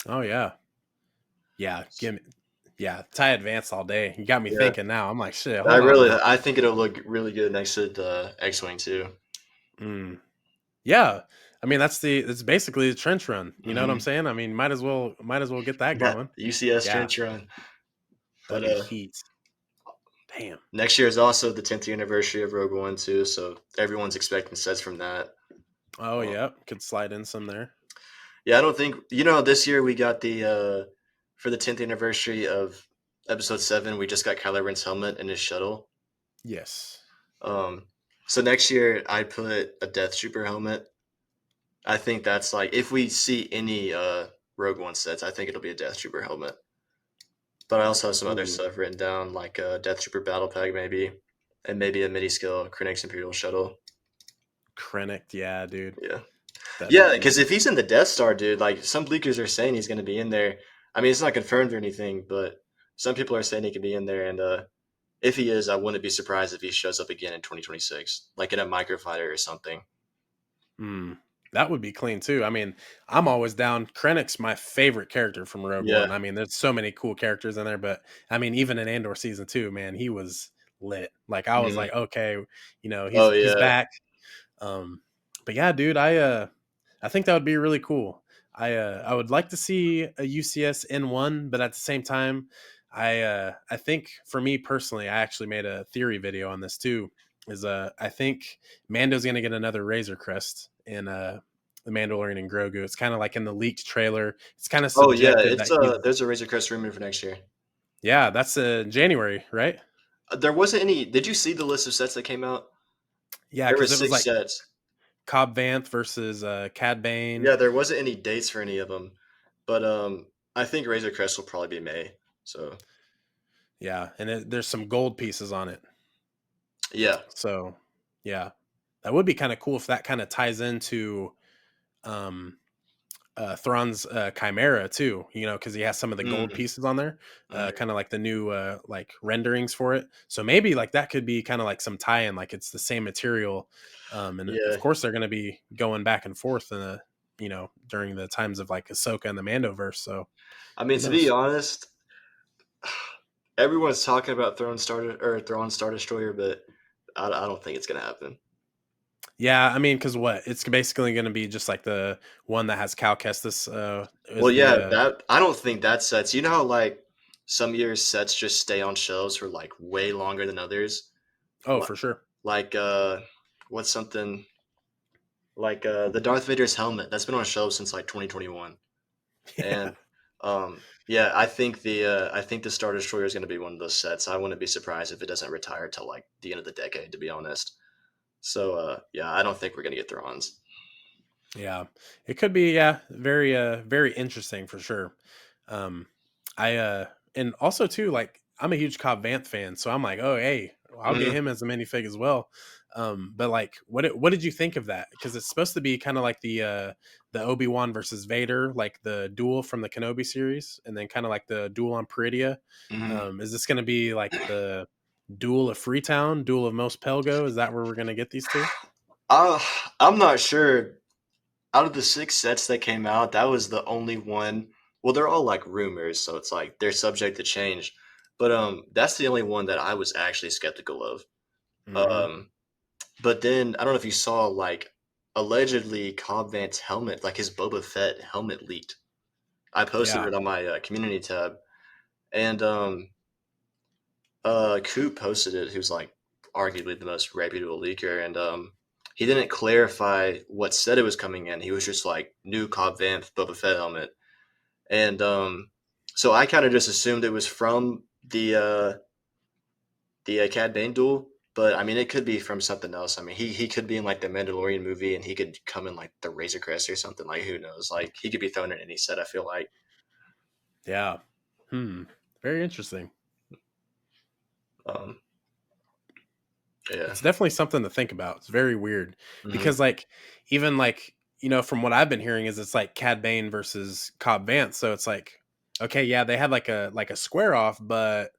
Oh yeah, yeah. Give me, yeah. TIE Advance all day. You got me Yeah, thinking now. I'm like, shit. Hold on now. I think it'll look really good next to the X-wing too. Mm. Yeah. I mean, that's basically the trench run. You know what I'm Hmm. saying? I mean, might as well get that That going. UCS Yeah, trench run, that'd but be heat. Damn. next year is also the 10th anniversary of Rogue One too, so everyone's expecting sets from that. Oh Um, yeah, could slide in some there. yeah, I don't think this year we got the for the 10th anniversary of Episode 7, we just got Kylo Ren's helmet and his shuttle. Yes. Um, so next year I put a Death Trooper helmet. I think that's like if we see any Rogue One sets, I think it'll be a Death Trooper helmet. But I also have some other Ooh, stuff written down, like a Death Trooper battle pack maybe, and maybe a mini skill Krennic's Imperial shuttle. Krennic. Yeah, dude, Yeah, that'd be yeah, because heat. if he's in the Death Star, dude, like some leakers are saying he's going to be in there. I mean, it's not confirmed or anything, but some people are saying he could be in there, and if he is, I wouldn't be surprised if he shows up again in 2026, like in a microfighter or something. Mm, that would be clean too. I mean, I'm always down. Krennic's my favorite character from Rogue Yeah. One. I mean, there's so many cool characters in there, but I mean, even in Andor season 2, man, he was lit. Like I was Mhm. like, okay, Oh he's yeah. back. Um, but yeah, dude, I think that would be really cool. I would like to see a UCS N1, but at the same time, I think for me personally, I actually made a theory video on this too. Is I think Mando's gonna get another Razor Crest in the Mandalorian and Grogu. It's kind of like in the leaked trailer. It's kind of Oh yeah. subjective It's that he's there's a Razor Crest rumor for next year. yeah, that's January, right? There wasn't any. Did you see the list of sets that came out? Yeah, There were because it was six like sets. Cobb Vanth versus Cad Yeah, Bane. there wasn't any dates for any of them, but I think Razor Crest will probably be May. So Yeah, and there's some gold pieces on it. yeah. So, yeah, that would be kind of cool if that kind of ties into um, Thrawn's Chimera too. Because he has some of the gold Hmm. pieces on there, Hmm. kind of like the new like renderings for it. So maybe like that could be kind of like some tie-in, like it's the same material, and of Yeah. course they're going to be going back and forth in the during the times of like Ahsoka and the Mandoverse. So I mean, who to be knows? honest, everyone's talking about Thrawn Star Destroyer, but I don't think it's gonna happen. Yeah, I mean, because what? It's basically going to be just like the one that has Cal Kestis Well, as the yeah, that I don't think that sets. You know how like some years sets just stay on shelves for like way longer than others. oh, Li- for sure. Like what's something like the Darth Vader's helmet that's been on shelves since like 2021. Yeah. And yeah, I think the Star Destroyer is going to be one of those sets. I wouldn't be surprised if it doesn't retire till like the end of the decade, to be honest. So yeah, I don't think we're going to get Thrawns. Yeah. It could be, yeah, very very interesting for sure. Um I and also too, like I'm a huge Cobb Vanth fan, so I'm like, oh hey, I'll get Mhm, him as a minifig as well. But like, what did you think of that? Because it's supposed to be kind of like the Obi-Wan versus Vader, like the duel from the Kenobi series, and then kind of like the duel on Peridia. mhm. Is this going to be like the duel of Freetown, duel of Mos Pelgo? Is that where we're going to get these two? Uh, I'm not sure. Out of the 6 sets that came out, that was the only one. Well, they're all like rumors, so it's like they're subject to change. But that's the only one that I was actually skeptical of. Hmm. Um, but then I don't know if you saw like allegedly Cobb Vanth's helmet, like his Boba Fett helmet leaked. I posted Yeah, it on my community tab, and Coop posted it, who's like arguably the most reputable leaker, and he didn't clarify what set it was coming in. He was just like new Cobb Vanth Boba Fett helmet, and so I kind of just assumed it was from the Cad Bane duel. But I mean, it could be from something else. I mean, he could be in like the Mandalorian movie, and he could come in like the Razor Crest or something. Like who knows? Like he could be thrown in any set. I feel like. yeah. Hmm. Very interesting. Um, yeah. It's definitely something to think about. It's very weird Hmm. because, like, even like from what I've been hearing is it's like Cad Bane versus Cobb Vanth. So it's like, okay, yeah, they had like a square off, but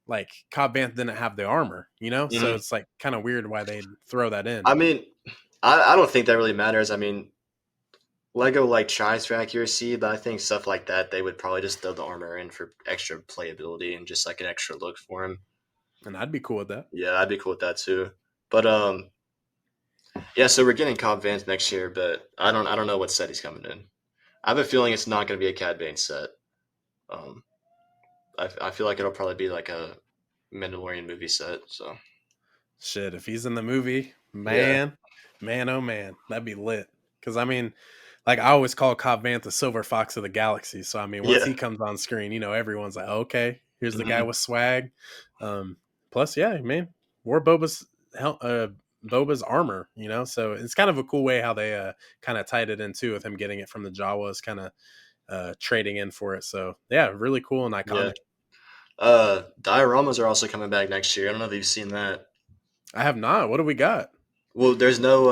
like Cobb Vanth didn't have the armor, So Hmm. it's like kind of weird why they'd throw that in. I mean, I don't think that really matters. I mean, Lego like tries for accuracy, but I think stuff like that they would probably just throw the armor in for extra playability and just like an extra look for him. And I'd be cool with that. Yeah, I'd be cool with that too. But yeah. So we're getting Cobb Vanth next year, but I don't know what set he's coming in. I have a feeling it's not going to be a Cad Bane set. Um, I feel like it'll probably be like a Mandalorian movie set. So Shit, if he's in the movie, yeah, man, oh man, that'd be lit. Because I mean, like I always call Cobb Vanth the silver fox of the galaxy. So I mean, once yeah. he comes on screen, everyone's like, okay, here's the guy Hmm. with swag. Plus, yeah, man, wore Boba's armor, So it's kind of a cool way how they kind of tied it in too with him getting it from the Jawas, kind of trading in for it. So yeah, really cool and Yeah. iconic. Dioramas are also coming back next year. I don't know if you've seen that. I have not. What do we got? Well, there's no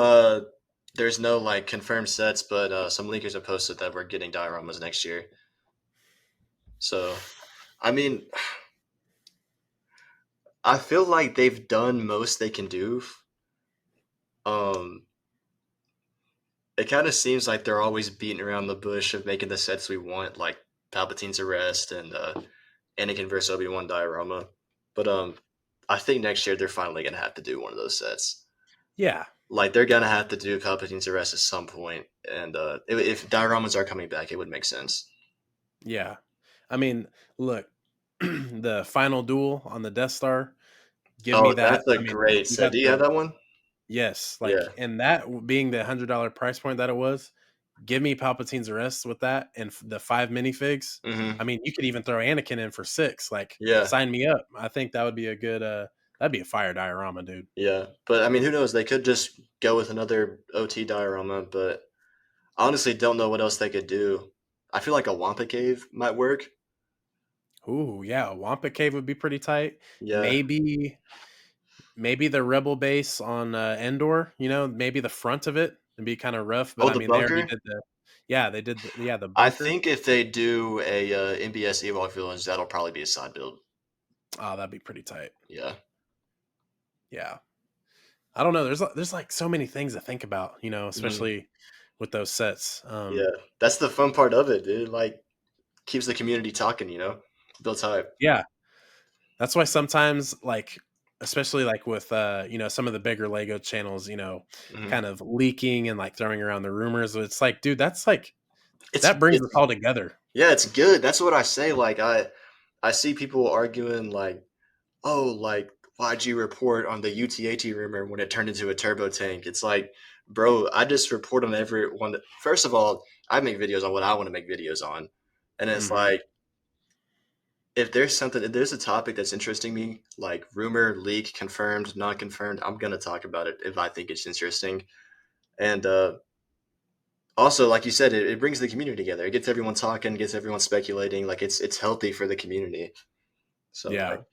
like confirmed sets, but some leakers have posted that we're getting dioramas next year. So, I mean, I feel like they've done most they can do. Um, it kind of seems like they're always beating around the bush of making the sets we want, like Palpatine's arrest and Anakin versus Obi-Wan diorama. But I think next year they're finally gonna have to do one of those sets. Yeah, Like they're gonna have to do Palpatine's arrest at some point, and if dioramas are coming back, it would make sense. yeah. I mean, look, the final duel on the Death Star. Give me Oh, that. that's a I mean, great you set. got Do you have the that one? yes, Yeah. like, and that being the $100 price point that it was. Give me Palpatine's arrest with that and the 5 minifigs. Hmm. I mean, you could even throw Anakin in for 6. Like, Yeah. sign me up. I think that would be a good. That'd be a fire diorama, dude. Yeah. But I mean, who knows? They could just go with another OT diorama, but I honestly don't know what else they could do. I feel like a Wampa cave might work. Ooh, yeah, Wampa Cave would be pretty tight. Yeah. Maybe the Rebel base on Endor. Maybe the front of it would be kind of rough, but Oh, I the mean, they already bunker. did the. Yeah, they did the I bunker. think if they do a MBS Ewok Village, that'll probably be a side build. Oh, that'd be pretty tight. Yeah. Yeah. I don't know. There's like so many things to think about, Hmm. especially with those sets. Yeah. That's the fun part of it, dude. Like keeps the community talking. Builds hype. Yeah, that's why sometimes, like, especially like with some of the bigger Lego channels, Hmm. kind of leaking and like throwing around the rumors. It's like, dude, that's like It's that brings us it's all together. Yeah, it's good. That's what I say. Like I see people arguing like, "Oh, like why'd you report on the UTAT rumor when it turned into a turbo tank?" It's like, bro, I just report on every one. First of all, I make videos on what I want to make videos on, and it's Hmm. like if there's a topic that's interesting me, like rumor, leak, confirmed, not confirmed, I'm gonna talk about it if I think it's interesting. And also, like you said, it brings the community together. It gets everyone talking, gets everyone speculating. Like it's healthy for the community. So Yeah. like,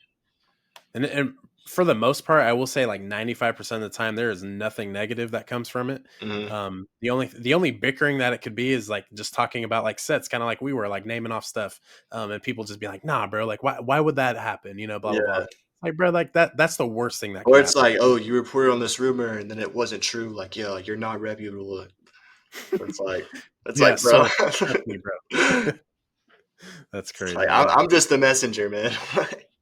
And for the most part, I will say like 95% of the time there is nothing negative that comes from it. mhm. The only bickering that it could be is like just talking about like sets, kind of like we were like naming off stuff, and people just be like, "Nah, bro, like why would that happen?" Blah blah blah. Yeah. Like, bro, like that's the worst thing that could Or it's happen. like, oh, you reported on this rumor and then it wasn't true. Like, yeah, you're not reputable. It's like, it's Yeah, like, bro. so trust me, bro. That's It's like crazy, man. I'm just the messenger, man.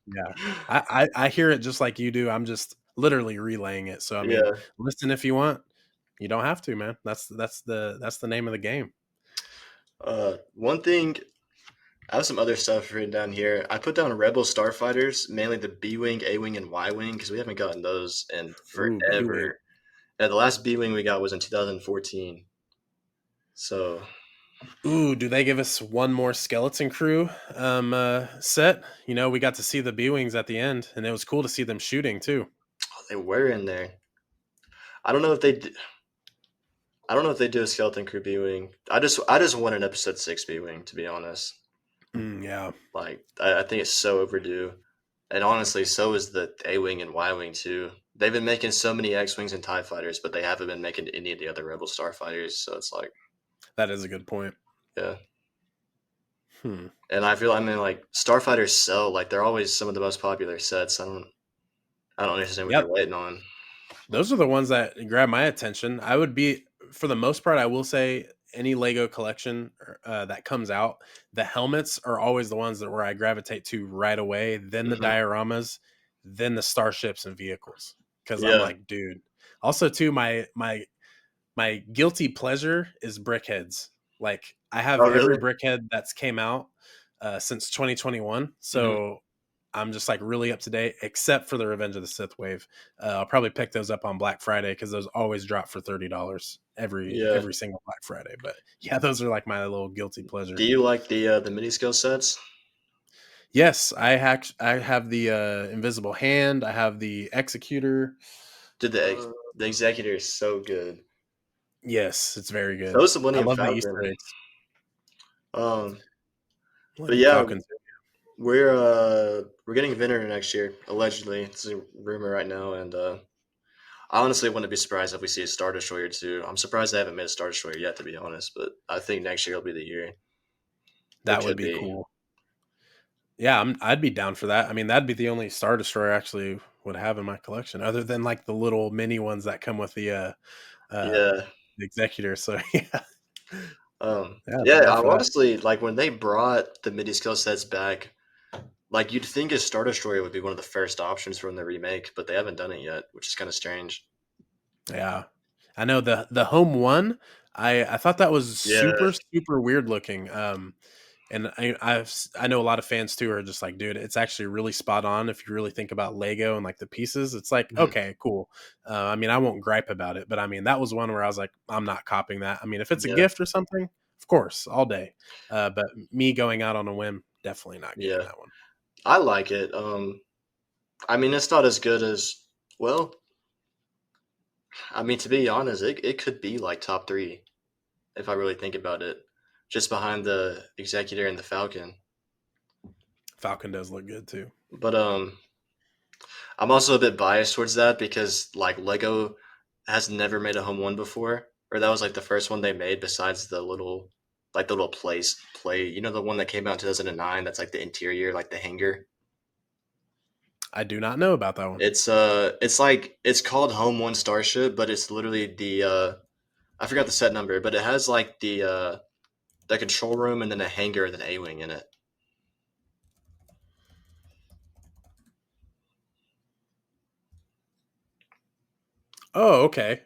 Yeah. I hear it just like you do. I'm just literally relaying it. So I mean, Yeah. listen if you want. You don't have to, man. That's the name of the game. One thing, I have some other stuff written down here. I put down Rebel Starfighters, mainly the B Wing, A Wing, and Y Wing, because we haven't gotten those in Ooh, B-Wing. forever. And the last B Wing we got was in 2014. So, Ooh, do they give us one more skeleton crew set? We got to see the B-Wings at the end, and it was cool to see them shooting too. oh, they were in there. I don't know if they. I don't know if they do a Skeleton Crew B Wing. I just want an Episode 6 B Wing, to be honest. Yeah, Like, I think it's so overdue. And honestly, so is the A Wing and Y Wing, too. They've been making so many X Wings and TIE fighters, but they haven't been making any of the other Rebel Starfighters. So it's like, that is a good point. yeah. Hmm. And I mean, like, Starfighters sell. Like, they're always some of the most popular sets. I don't understand what Yep. they're waiting on. Those are the ones that grab my attention. I would be, for the most part, I will say any Lego collection that comes out, the helmets are always the ones that where I gravitate to right away. Then the Hmm. dioramas, then the starships and vehicles. Because I'm Yeah. like, dude. Also, too, my guilty pleasure is brickheads. Like I have Oh, every really? brickhead that's came out since 2021. Hmm. So I'm just like really up to date, except for the Revenge of the Sith wave. I'll probably pick those up on Black Friday because those always drop for $30 every Yeah. every single Black Friday. But yeah, those are like my little guilty Do pleasure. you like the mini scale sets? Yes, I have the Invisible Hand. I have the Executor. Did Uh, the Executor is so good. yes, it's very So good. is the I Millennium love the Falcon. Easter eggs. Um, but Millennium yeah, Falcons. we're getting Vinner next year, allegedly. It's a rumor right now, and I honestly wouldn't be surprised if we see a Star Destroyer too. I'm surprised they haven't made a Star Destroyer yet, to be honest. But I think next year will be the year. It That would could be be. cool. Yeah, I'd be down for that. I mean, that'd be the only Star Destroyer I actually would have in my collection, other than like the little mini ones that come with uh Yeah. the Executor. So yeah, yeah, Yeah. down I for that. honestly like when they brought the MIDI skill sets back. Like you'd think a Star Destroyer would be one of the first options from the remake, but they haven't done it yet, which is kind of strange. Yeah, I know the home one. I thought that was Yeah. super weird looking. And I know a lot of fans too are just like, dude, it's actually really spot on if you really think about Lego and like the pieces. It's like, Mhm. okay, cool. I mean, I won't gripe about it, but I mean, that was one where I was like, I'm not copying that. I mean, if it's a Yeah. gift or something, of course, all day. But me going out on a whim, definitely not getting Yeah. that one. I like it. I mean, it's not as good as, well, I mean, to be honest, it could be like top three if I really think about it, just behind the Executor and the Falcon. Falcon does look good too. But I'm also a bit biased towards that because like Lego has never made a home one before, or that was like the first one they made besides the little play. You know the one that came out in 2009. That's like the interior, like the hangar. I do not know about that one. It's like it's called Home One Starship, but it's literally the I forgot the set number, but it has like the control room and then a hangar and an A wing in it. Oh, okay.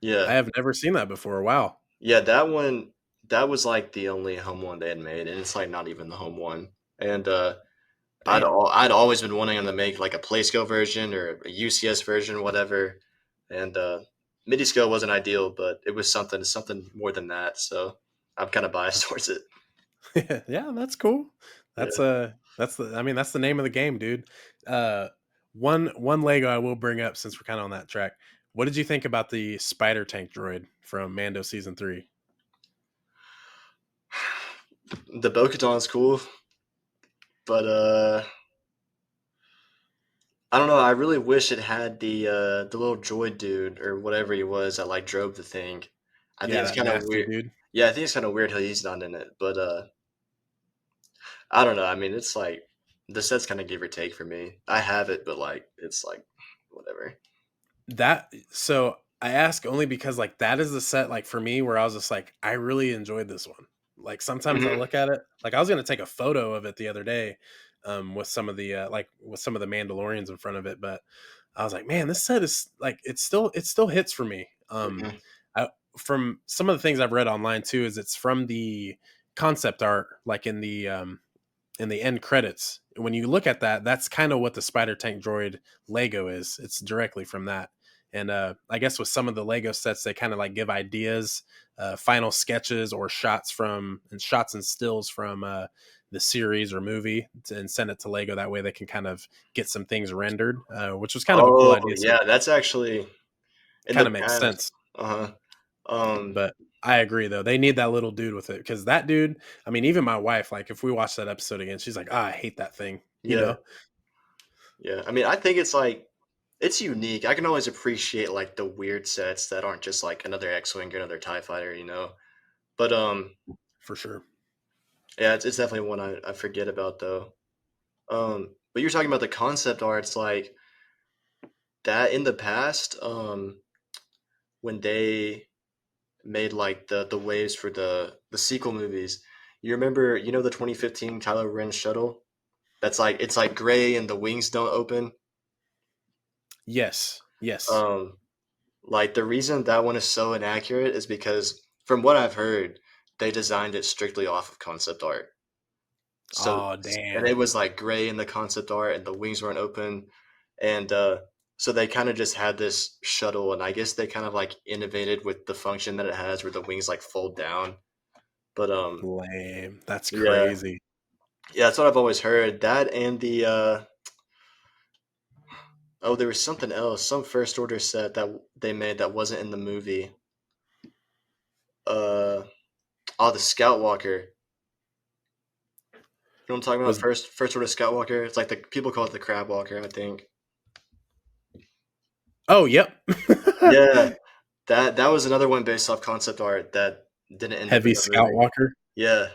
Yeah, I have never seen that before. Wow. yeah, that one that was like the only home one they had made, and it's like not even the home one. And Damn. I'd always been wanting them to make like a play scale version or a UCS version, whatever. And MIDI scale wasn't ideal, but it was something more than that. So I'm kind of biased towards it. Yeah, that's cool. Yeah. That's the I mean that's the name of the game, dude. Uh one Lego I will bring up since we're kind of on that track. What did you think about the spider tank droid from Mando season 3? The Bo-Katan's cool, but I don't know. I really wish it had the little droid dude or whatever he was that like drove the thing. I think Yeah, it's that kind of nasty weird. dude. Yeah, I think it's kind of weird how he's not in it, but I don't know. I mean, it's like the set's kind of give or take for me. I have it, but like it's like whatever. That so I ask only because like that is the set like for me where I was just like I really enjoyed this one. Like sometimes I Hmm. look at it like I was gonna take a photo of it the other day, with some of the like with some of the Mandalorians in front of it, but I was like, man, this set is like it still hits for me. Hmm. I, from some of the things I've read online too is it's from the concept art like in the end credits. When you look at that, that's kind of what the Spider Tank droid Lego is. It's directly from that. And I guess with some of the Lego sets, they kind of like give ideas, final sketches or shots and stills from the series or movie and send it to Lego. That way they can kind of get some things rendered, which was kind of a cool Oh idea. So yeah, that's actually in kind the of makes past. sense. Uh huh. But I agree though. They need that little dude with it because that dude, I mean, even my wife, like if we watch that episode again, she's like, I hate that thing, you Yeah, know? yeah. I mean, I think it's like it's unique. I can always appreciate like the weird sets that aren't just like another X-wing or another Tie Fighter, you know. But For sure. yeah, it's definitely one I forget about though. But you're talking about the concept arts like that in the past. When they made like the waves for the sequel movies. You remember, you know, the 2015 Kylo Ren shuttle? That's like it's like gray and the wings don't open. Yes. Yes. Um, like the reason that one is so inaccurate is because from what I've heard, they designed it strictly off of concept art. So Oh, and it damn. was like gray in the concept art and the wings weren't open. And so they kind of just had this shuttle and I guess they kind of like innovated with the function that it has where the wings like fold down. But Lame. That's yeah. crazy. Yeah, that's what I've always heard. That and the oh, there was something else, some first order set that they made that wasn't in the movie. Uh oh, the Scout Walker. You know what I'm talking about? Was First order Scout Walker. It's like the people call it the Crab Walker, I think. Oh, yep. Yeah, that was another one based off concept art that didn't end up in Heavy the Scout movie. Walker. Yeah,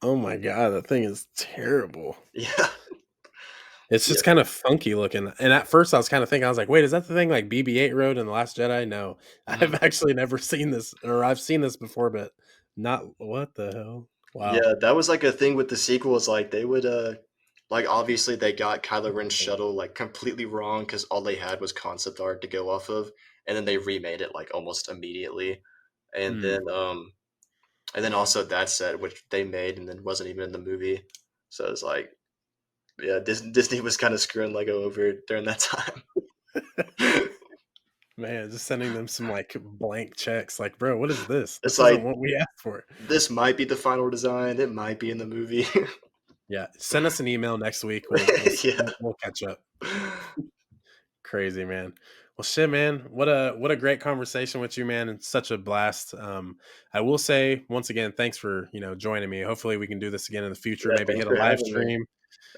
Oh my god, that thing is terrible. yeah, It's yeah. just kind of funky looking. And at first I was kind of thinking, I was like, wait, is that the thing like BB-8 rode in The Last Jedi? No. I've Mhm. actually never seen this, or I've seen this before, but not what the hell? Wow. Yeah, that was like a thing with the sequels. Like they would, like obviously they got Kylo Ren's shuttle like completely wrong because all they had was concept art to go off of, and then they remade it like almost immediately, and Hmm. then also that set which they made and then wasn't even in the movie. So it's like, yeah, Disney was kind of screwing Lego over during that time. Man, just sending them some like blank checks. Like, bro, what is this? It's This isn't like what we asked for. this might be the final design. It might be in the movie. Yeah, send us an email next week. Yeah. We'll catch up. Crazy man. Well, shit, man. What a great conversation with you, man. It's such a blast. I will say once again, thanks for joining me. Hopefully, we can do this again in the future. Yeah, Maybe thanks hit a for live having me. stream.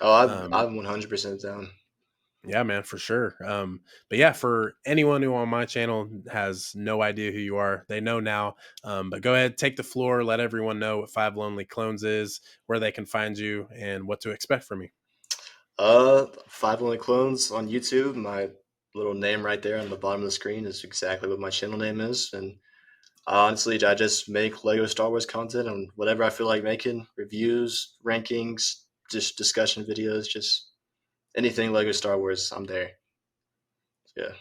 Oh, Um, I'm 100% down. yeah, man, for sure. But yeah, for anyone who on my channel has no idea who you are, they know now. But go ahead, take the floor, let everyone know what Five Lonely Clones is, where they can find you, and what to expect from you. Five Only Clones on YouTube. My little name right there on the bottom of the screen is exactly what my channel name is. And honestly, I just make Lego Star Wars content on whatever I feel like making reviews, rankings, just discussion videos, just anything Lego Star Wars. I'm there. Yeah.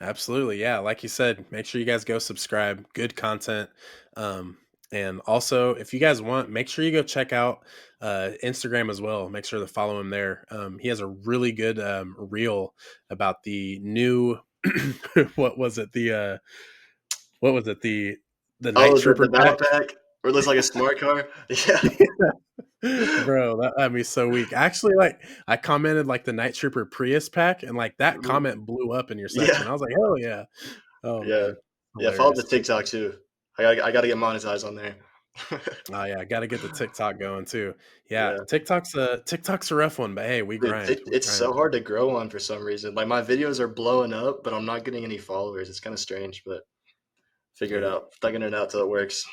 Absolutely. Yeah. Like you said, make sure you guys go subscribe. Good content. Um, and also, if you guys want, make sure you go check out Instagram as well. Make sure to follow him there. He has a really good reel about the new, what was it? What was it? The Night Oh, the Trooper battle pack. pack where it looks like a smart car. Yeah. Bro, that had me so weak. Actually, like I commented like the Night Trooper Prius pack, and like that Mhm. comment blew up in your Yeah. section. I was like, hell yeah. Oh Yeah. man, Yeah. Follow the hilarious. TikTok too. I gotta get monetized on there. Oh yeah, got to get the TikTok going too. Yeah, Yeah. TikTok's a rough one, but hey, we Dude, grind. We it's grind. so hard to grow on for some reason. Like, my videos are blowing up, but I'm not getting any followers. It's kinda strange, but figure it Yeah. out. Thugging it out till it works.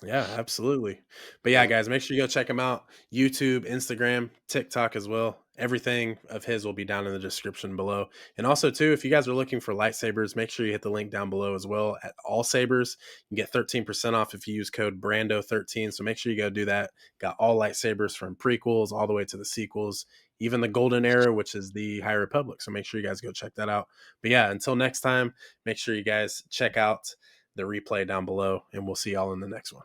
Yeah, absolutely. But yeah, Yeah. guys, make sure you go check him out. YouTube, Instagram, TikTok as well. Everything of his will be down in the description below. And also, too, if you guys are looking for lightsabers, make sure you hit the link down below as well at All Sabers. You can get 13% off if you use code Brando13. So make sure you go do that. Got all lightsabers from prequels all the way to the sequels, even the Golden Era, which is the High Republic. So make sure you guys go check that out. But yeah, until next time, make sure you guys check out the replay down below, and we'll see y'all in the next one.